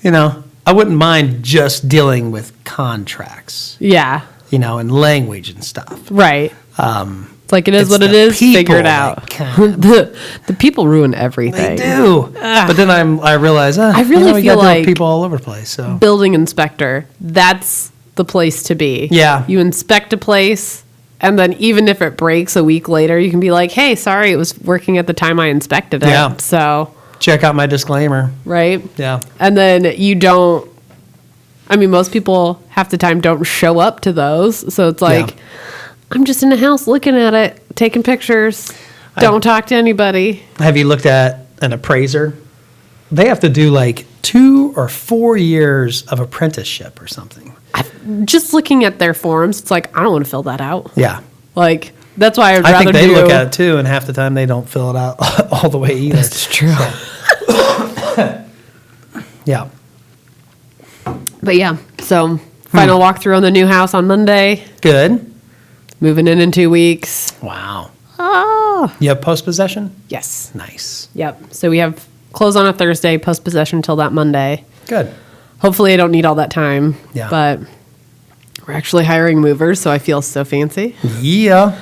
I wouldn't mind just dealing with contracts, Yeah. and language and stuff. Right. It's like it is It's what it the is. Figure people it out. that count. the people ruin everything. They do. But then I realize, I really we feel got like people all over the place. So building inspector, that's the place to be. Yeah. You inspect a place, and then even if it breaks a week later, you can be like, hey, sorry, it was working at the time I inspected it. Yeah. So, check out my disclaimer. right? Yeah. And then you don't, most people half the time don't show up to those. So it's like, Yeah. I'm just in the house looking at it, taking pictures. Don't talk to anybody. Have you looked at an appraiser? They have to do like 2 or 4 years of apprenticeship or something. Just looking at their forms, it's like, I don't want to fill that out. Yeah. Like, that's why I'd I rather think they do. look at it too, and half the time they don't fill it out all the way either. It's true. Yeah. But yeah, so final walkthrough on the new house on Monday. Good. Moving in 2 weeks. Wow. Oh. You have post-possession? Yes. Nice. Yep. So we have close on a Thursday, post possession till that Monday. Good. Hopefully I don't need all that time. Yeah. But we're actually hiring movers, so I feel so fancy. Yeah.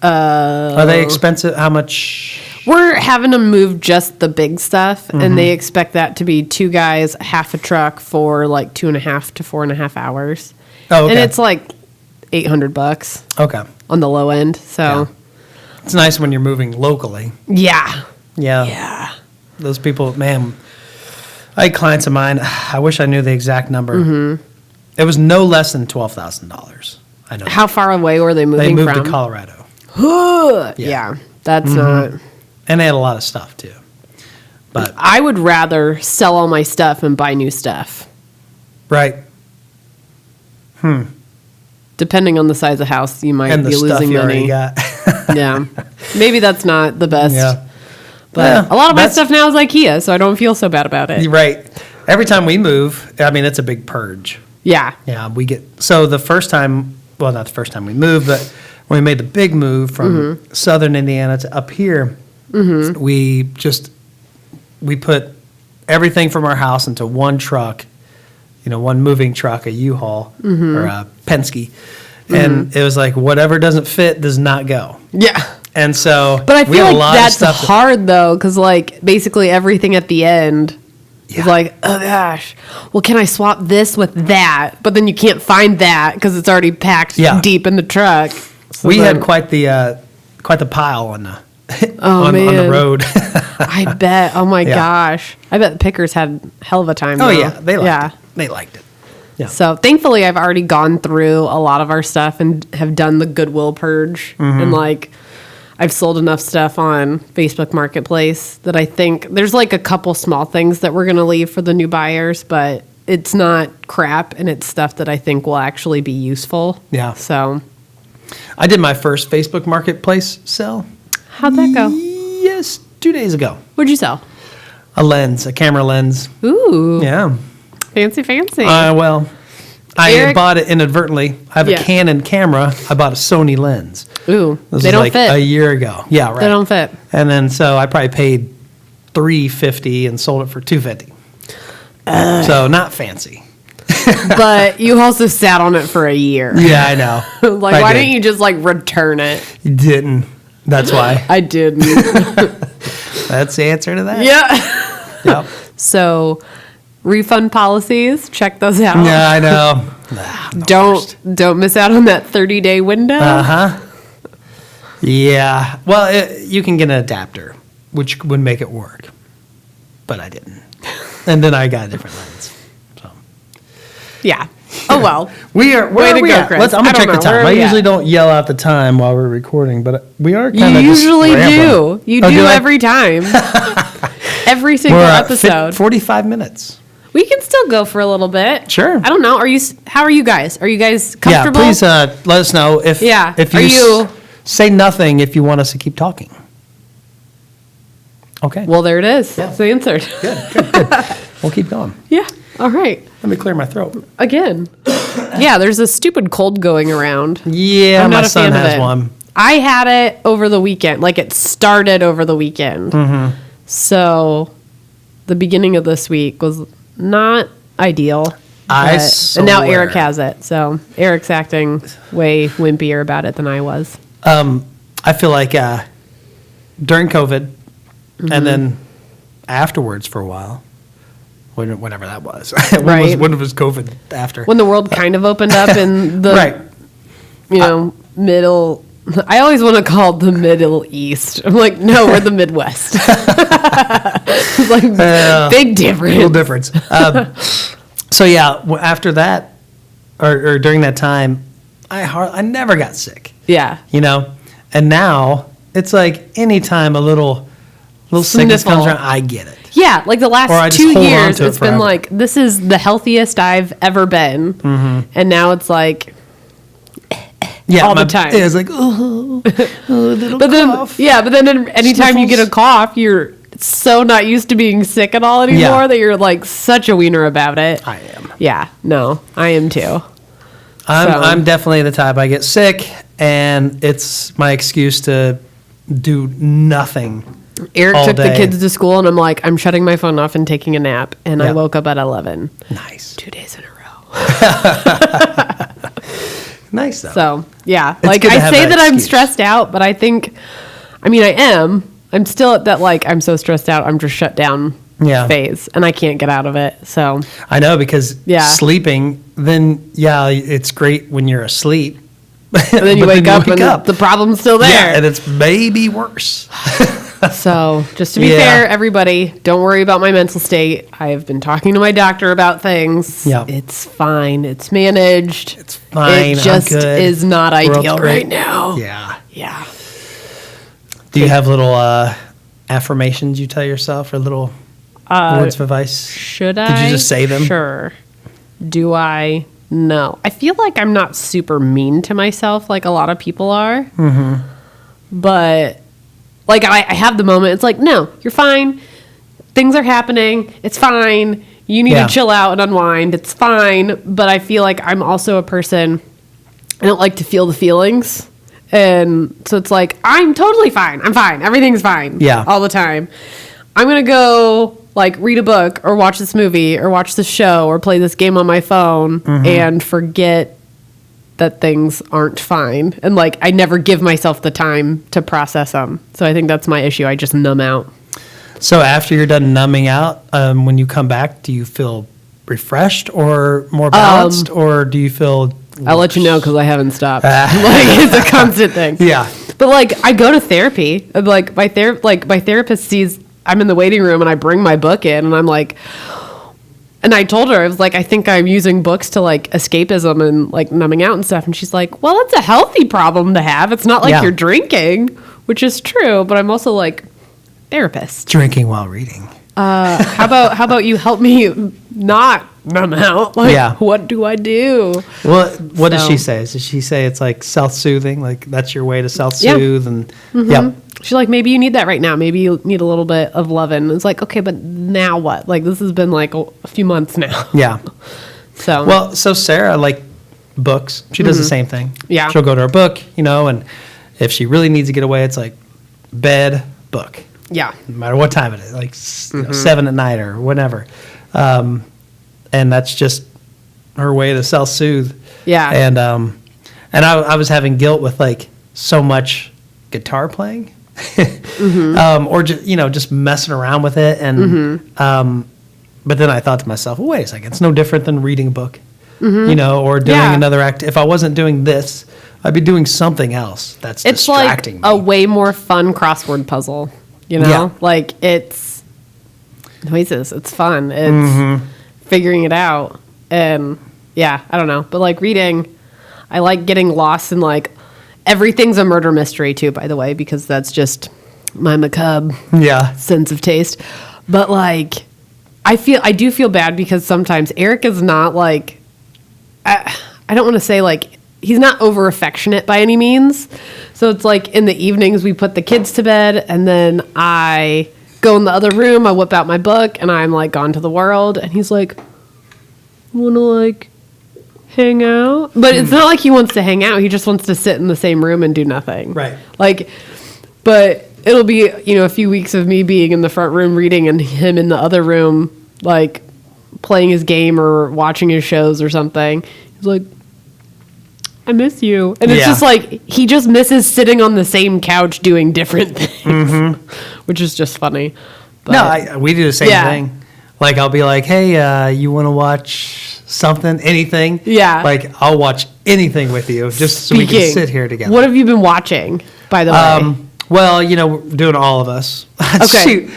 Are they expensive? How much? We're having them move just the big stuff, and they expect that to be 2 guys, half a truck for like 2.5 to 4.5 hours. Oh, okay. And it's like $800 Okay. on the low end. So It's nice when you're moving locally. yeah. Yeah. Yeah. Those people, man, I had clients of mine. I wish I knew the exact number. It was no less than $12,000. I know. How far away were they moving They moved from? to Colorado. Yeah. That's not. And they had a lot of stuff too. But I would rather sell all my stuff and buy new stuff. right. Depending on the size of house, you might And the be stuff losing you already money. got. Yeah. Maybe that's not the best. Yeah. But Yeah, a lot of my that's- stuff now is IKEA, so I don't feel so bad about it. You're right. Every time we move, it's a big purge. Yeah. Yeah, we get so the first time, well, not the first time we moved, but when we made the big move from southern Indiana to up here, we put everything from our house into one truck, one moving truck, a U-Haul or a Penske, and it was like whatever doesn't fit does not go. Yeah. And so, But I we feel had like a lot that's of stuff hard though, because like basically everything at the end Yeah. It's like, oh gosh, well, can I swap this with that? But then you can't find that because it's already packed deep in the truck. So We had quite the pile on the on the man. road. I bet. Oh my Yeah. gosh. I bet the pickers had hell of a time. Oh though. yeah, they liked it. They liked it. Yeah. So thankfully, I've already gone through a lot of our stuff and have done the Goodwill purge. Mm-hmm. And like, I've sold enough stuff on Facebook Marketplace that I think there's like a couple small things that we're going to leave for the new buyers, but it's not crap and it's stuff that I think will actually be useful. Yeah. So I did my first Facebook Marketplace sell. how'd that go? Yes, 2 days ago. What'd you sell? A camera lens. Ooh. Yeah. Fancy. Well, I Eric- bought it inadvertently. I have Yeah. a Canon camera. I bought a Sony lens. Ooh. This They was don't like fit. a year ago. Yeah, right. They don't fit. And then so I probably paid $350 and sold it for $250. So not fancy. But you also sat on it for a year. Yeah, I know. Like, why didn't you just like return it? You didn't. That's why. I didn't. That's the answer to that. Yeah. Yep. So, refund policies, check those out. Yeah, I know. Don't miss out on that 30-day window. Yeah. Well, you can get an adapter, which would make it work, but I didn't. And then I got a different lens. So Yeah. Oh well. where Way are to we go, at? Chris. I'm I gonna don't check the know. Where time. are I we usually at? don't yell out the time while we're recording, but we are You kind of usually do. rambling. You Oh, do I? every time. Every single We're at episode. 45 minutes. We can still go for a little bit. Sure. I don't know. How are you guys? Are you guys Yeah, comfortable? please let us know if Yeah. if Are you, you- say nothing if you want us to keep talking. Okay. Well, there it is. Yeah. It's answered. Good. We'll keep going. Yeah. All right. Let me clear my throat. Again. Yeah, there's a stupid cold going around. Yeah, I'm my not a son fan of has it. one. I had it over the weekend. Like, it started over the weekend. Mm-hmm. So the beginning of this week was not ideal. I and now swear. Eric has it. So Eric's acting way wimpier about it than I was. I feel like during COVID Mm-hmm. and then afterwards for a while, whenever that was. Right. When was COVID after? When the world kind of opened up in the, Right. middle. I always want to call it the Middle East. I'm like, no, we're the Midwest. It's like, big difference. Little difference. So yeah, after that, or during that time, I never got sick. Yeah. And now it's like anytime a little sickness Sniffle. comes around, I get it. Yeah, like the Or I last just 2 hold on years, to it it's been forever. like, this is the healthiest I've ever been. Mm-hmm. And now it's like, Yeah, all the time. It's like oh, a little but then, cough. yeah, but then anytime you get a Sniffles. cough, you're so not used to being sick at all anymore Yeah. that you're like such a wiener about it. I am. Yeah, no, I am too. I'm definitely the type I get sick, and it's my excuse to do nothing. Eric all took the day. kids to school, and I'm like, I'm shutting my phone off and taking a nap. And I Yeah. woke up at 11. Nice. 2 days in a row. Nice though. So, yeah. It's Like, good to I have say that that I'm excuse. stressed out, but I think, I am. I'm still at that, like, I'm so stressed out, I'm just shut down Yeah. phase. And I can't get out of it. So, I know because Yeah. sleeping, then it's great when you're asleep. and then you But wake up and the problem's still there. Yeah, and it's maybe worse. So, just to be Yeah. fair, everybody, don't worry about my mental state. I have been talking to my doctor about things. Yeah. It's fine. It's managed. It's fine. It I'm just good. is not World's ideal great. right now. Yeah. Yeah. Do you have little affirmations you tell yourself or little words of advice? Should I? Did you just say them? Sure. Do I? No. I feel like I'm not super mean to myself like a lot of people are. Mm-hmm. But, like, I have the moment. It's like, no, you're fine. Things are happening. It's fine. You need Yeah. to chill out and unwind. It's fine. But I feel like I'm also a person, I don't like to feel the feelings. And so it's like, I'm totally fine. I'm fine. Everything's fine. Yeah. All the time. I'm going to go, like, read a book or watch this movie or watch this show or play this game on my phone and forget that things aren't fine. And, like, I never give myself the time to process them. So I think that's my issue. I just numb out. So after you're done numbing out, when you come back, do you feel refreshed or more balanced, or do you feel? I'll let you know because I haven't stopped. Like it's a constant thing. Yeah. But like I go to therapy. Like my therapist sees I'm in the waiting room and I bring my book in and I'm like, and I told her, I was like, I think I'm using books to like escapism and like numbing out and stuff. And she's like, well, it's a healthy problem to have. It's not like you're drinking, which is true. But I'm also like, therapist. Drinking while reading. How about you help me not numb out? Like, what do I do? Well, what does she say? Does she say it's like self-soothing? Like that's your way to self-soothe? And yep. She's like, maybe you need that right now. Maybe you need a little bit of loving. It's like, okay, but now what? Like this has been like a few months now. Yeah. So Sarah, like books, she does the same thing. Yeah. She'll go to her book, and if she really needs to get away, it's like bed, book. Yeah. No matter what time it is, like 7 at night or whatever. And that's just her way to self-soothe. Yeah. And I was having guilt with like so much guitar playing, or just messing around with it. And but then I thought to myself, well, wait a second, it's no different than reading a book, or doing another act. If I wasn't doing this, I'd be doing something else that's distracting me. It's like a way more fun crossword puzzle. Like it's noises. It's fun. It's figuring it out. And I don't know. But like reading, I like getting lost in like everything's a murder mystery too, by the way, because that's just my macabre sense of taste. But like, I do feel bad because sometimes Eric is not like, I don't want to say like, he's not over affectionate by any means. So it's like in the evenings we put the kids to bed and then I go in the other room, I whip out my book and I'm like gone to the world. And he's like, wanna like hang out? But it's not like he wants to hang out. He just wants to sit in the same room and do nothing. Right. Like, but it'll be, a few weeks of me being in the front room reading and him in the other room, like playing his game or watching his shows or something. He's like, I miss you. And it's just like, he just misses sitting on the same couch doing different things, which is just funny. But, no, we do the same thing. Like, I'll be like, hey, you want to watch something, anything? Yeah. Like, I'll watch anything with you just so we can sit here together. What have you been watching, by the way? Well, we're doing All of Us. Okay. Shoot.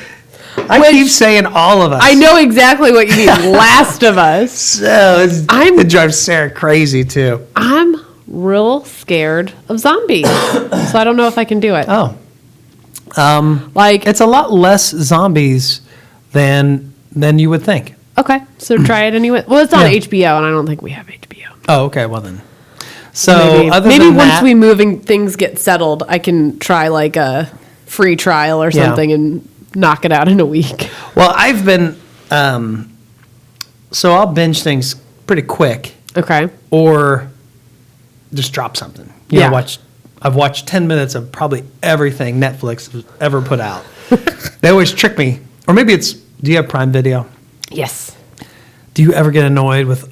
I keep saying All of Us. I know exactly what you mean. Last of Us. So it drives Sarah crazy, too. I'm real scared of zombies, so I don't know if I can do it. Oh, like it's a lot less zombies than you would think. Okay, so try it anyway. Well, it's on HBO, and I don't think we have HBO. Oh, okay. Well then, so maybe once we move and things get settled, I can try like a free trial or something and knock it out in a week. Well, I've been so I'll binge things pretty quick. Okay. Or just drop something. I've watched 10 minutes of probably everything Netflix has ever put out. They always trick me. Or maybe it's, do you have Prime Video? Yes. Do you ever get annoyed with,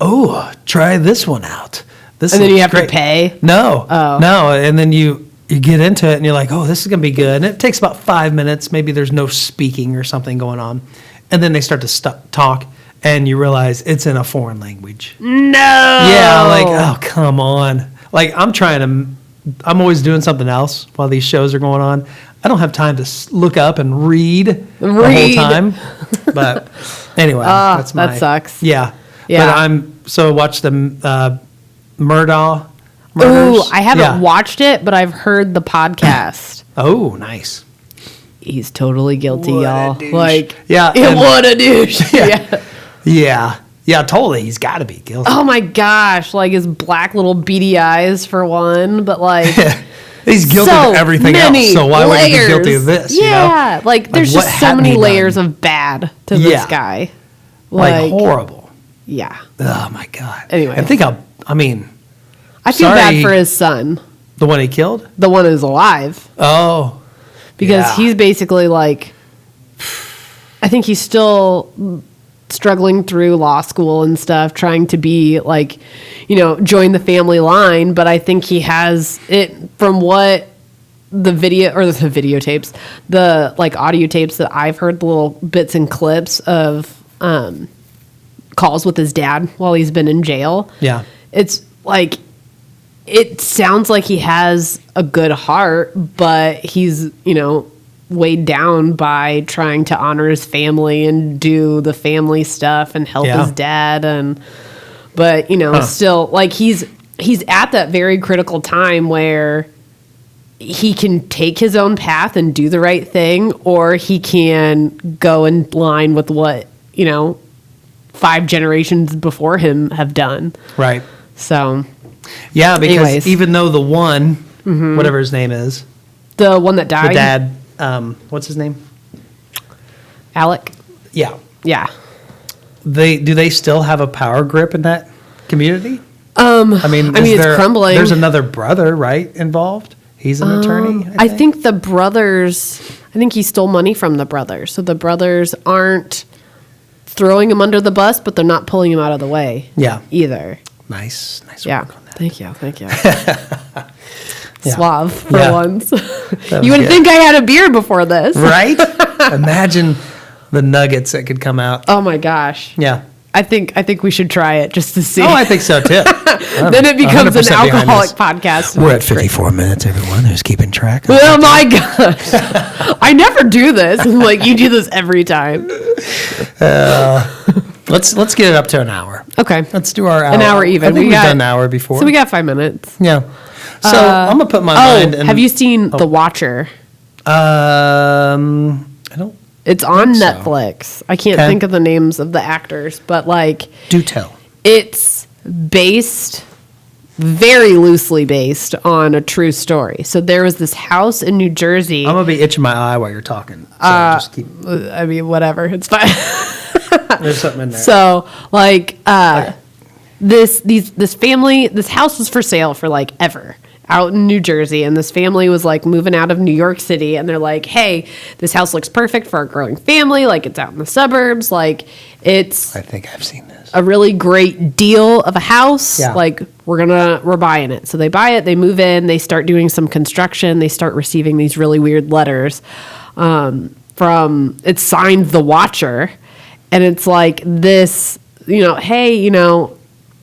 try this one out? And then you have to pay? No. Oh. No. And then you get into it and you're like, this is going to be good. And it takes about 5 minutes. Maybe there's no speaking or something going on. And then they start to talk and you realize it's in a foreign language. No. Yeah. Like, come on. Like, I'm always doing something else while these shows are going on. I don't have time to look up and read the whole time. But anyway, that sucks. Yeah. Yeah. But I watched the Murdaugh murders. Ooh, I haven't watched it, but I've heard the podcast. Oh, nice. He's totally guilty, y'all. Like, what a douche. Yeah, totally. He's got to be guilty. Oh my gosh, like his black little beady eyes for one, but like he's guilty of everything else. So why would he be guilty of this? Yeah, like there's just so many layers of bad to this guy. Like horrible. Yeah. Oh my God. Anyway, I feel bad for his son. The one he killed? The one who's alive. Oh. Because he's basically like, I think he's still struggling through law school and stuff, trying to be like, join the family line. But I think he has it from what the videotapes, the like audio tapes that I've heard, the little bits and clips of calls with his dad while he's been in jail. Yeah. It's like, it sounds like he has a good heart, but he's, weighed down by trying to honor his family and do the family stuff and help his dad. But still, like, he's at that very critical time where he can take his own path and do the right thing, or he can go in line with what, 5 generations before him have done. Right. So, yeah, because anyways. even though the one, whatever his name is, the one that died, the dad, what's his name? Alec. Yeah. Yeah. Do they still have a power grip in that community? It's crumbling. There's another brother, right, involved? He's an attorney, I think the brothers, he stole money from the brothers. So the brothers aren't throwing him under the bus, but they're not pulling him out of the way. Yeah. Either. Nice Yeah. work on that. Thank you. Yeah. Suave for Yeah. once. That You was would good. think I had a beer before this. Right? Imagine the nuggets that could come out. Oh my gosh. Yeah. I think we should try it just to see. Oh, I think so too. Then it becomes an 100% behind alcoholic this. podcast. We're at 54 minutes, everyone who's keeping track. Oh my gosh. I never do this. Like, you do this every time. Let's get it up to an hour. Okay. Let's do our hour. An hour even. I think We we've got- done an hour before. So we got 5 minutes. Yeah. So I'm gonna put my mind. In, have you seen The Watcher? I don't. It's on think so. Netflix. I can't Okay. think of the names of the actors, but like, Do tell. it's very loosely based on a true story. So there was this house in New Jersey. I'm gonna be itching my eye while you're talking. So just keep. Whatever, it's fine. There's something in there. So like, this house was for sale for like ever out in New Jersey, and this family was like moving out of New York City, and they're like, hey, this house looks perfect for our growing family, like it's out in the suburbs, like it's I think I've seen this. a really great deal of a house. Yeah. Like, we're buying it. So they buy it, they move in, they start doing some construction, they start receiving these really weird letters from, it's signed The Watcher, and it's like this, hey,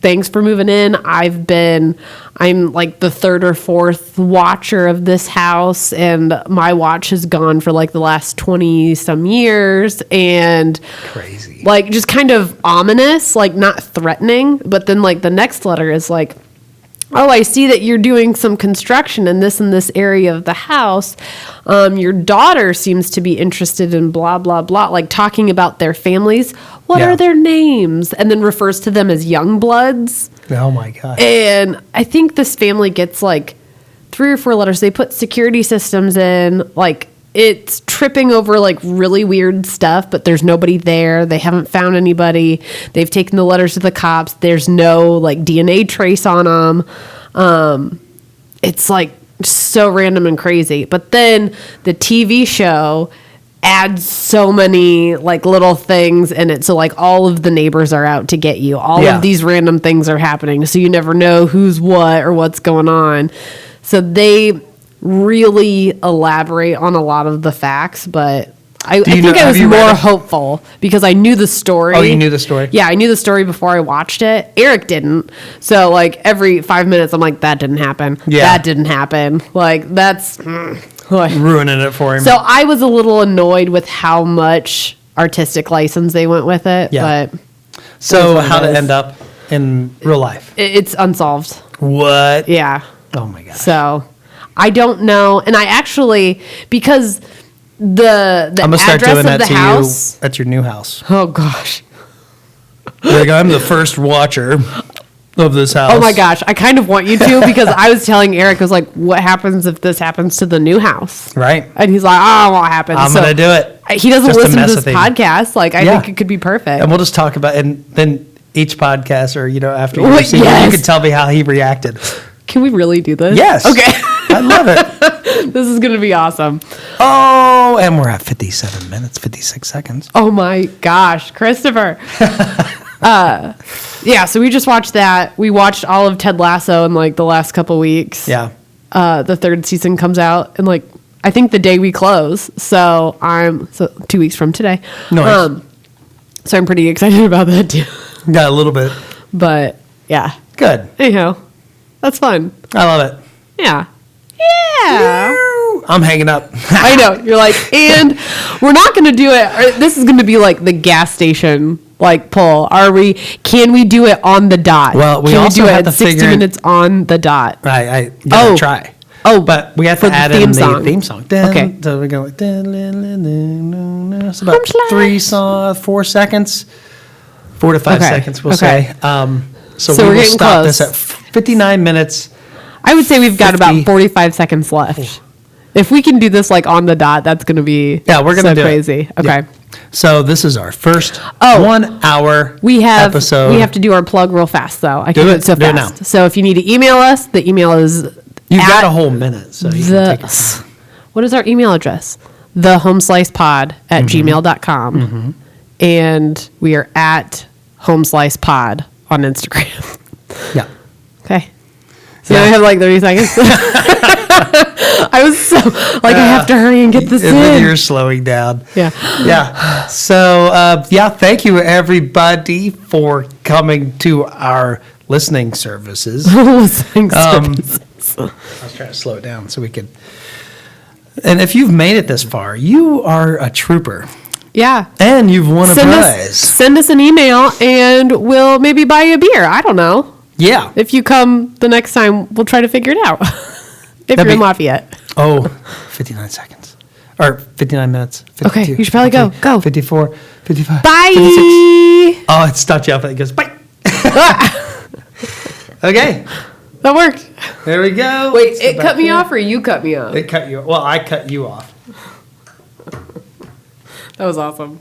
thanks for moving in. I'm like the 3rd or 4th watcher of this house, and my watch has gone for like the last 20 some years, and Crazy. like just kind of ominous, like not threatening. But then like the next letter is like, oh, I see that you're doing some construction in this area of the house. Your daughter seems to be interested in blah, blah, blah, like talking about their families. What Yeah. are their names? And then refers to them as young bloods. Oh my god. And I think this family gets like 3 or 4 letters. They put security systems in, like it's tripping over like really weird stuff, but there's nobody there. They haven't found anybody. They've taken the letters to the cops. There's no like DNA trace on them. It's like so random and crazy. But then the TV show adds so many like little things in it. So like all of the neighbors are out to get you. All Yeah. of these random things are happening. So you never know who's what or what's going on. So they really elaborate on a lot of the facts, but I think I have was you read more it? hopeful because I knew the story. Oh, you knew the story? Yeah, I knew the story before I watched it. Eric didn't. So like every 5 minutes I'm like, that didn't happen. Yeah. That didn't happen. Like that's like, Ruining it for him. so I was a little annoyed with how much artistic license they went with it, Yeah. but So what how it to is. end up in real life? it's unsolved. What? Yeah. Oh my god. So I don't know. And I actually, because the I'm gonna start address doing of that the to house. you at your new house. Oh gosh. Like, I'm the first watcher of this house. Oh my gosh. I kind of want you to because I was telling Eric, I was like, what happens if this happens to the new house? Right. And he's like, oh, it won't happen. I'm gonna do it. He doesn't Just to listen to mess this with him. podcast. Like, I Yeah. think it could be perfect. And we'll just talk about, and then each podcast, or after you Wait, receive it, yes. you can tell me how he reacted. Can we really do this? Yes. Okay. I love it. This is going to be awesome. Oh, and we're at 57 minutes, 56 seconds. Oh my gosh, Christopher. Yeah, so we just watched that. We watched all of Ted Lasso in like the last couple weeks. Yeah. the third season comes out, and like I think the day we close. So 2 weeks from today. Nice. So I'm pretty excited about that too. Got a little bit. But yeah. Good. Anyhow, that's fun. I love it. Yeah. Yeah. I'm hanging up. I know. You're like, and we're not going to do it. This is going to be like the gas station like poll. Can we do it on the dot? Well, we Can also do have it to at 60 figure- minutes on the dot? I gotta try. Oh, But we have for to the add theme in the song. theme song. Okay. So we go. It's about Homeslice. 4 seconds, 4 to 5 Okay. seconds, we'll Okay. say. So So we we're will getting stop close. this at 59 minutes. I would say we've got 50. about 45 seconds left. If we can do this like on the dot, that's going to be Yeah, we're gonna so do it. crazy. Okay. Yeah. So this is our first 1 hour We have episode. to do our plug real fast though. I can Do do it. it so Do it fast. now. So if you need to email us, the email is You've got at a whole minute, so you can take it. what is our email address? thehomeslicepod@gmail.com. And we are at homeslicepod on Instagram. Yeah. Okay. So now Yeah. I have like 30 seconds. I was so like, I have to hurry and get this in. You're slowing down. Yeah. Yeah. So, thank you everybody for coming to our listening services. Listening Um, services. I was trying to slow it down so we could. And if you've made it this far, you are a trooper. Yeah. And you've won a Send prize. us an email and we'll maybe buy you a beer. I don't know. Yeah. If you come the next time, we'll try to figure it out. If you're in Lafayette. Oh, 59 seconds. Or 59 minutes. 52, Okay, you should probably go. 53, Go. 54, 55. Bye. 56. Oh, it stopped you off. It goes, bye. Okay. That worked. There we go. Wait, Let's go it back cut me there. off or you cut me off? It cut you. Well, I cut you off. That was awesome.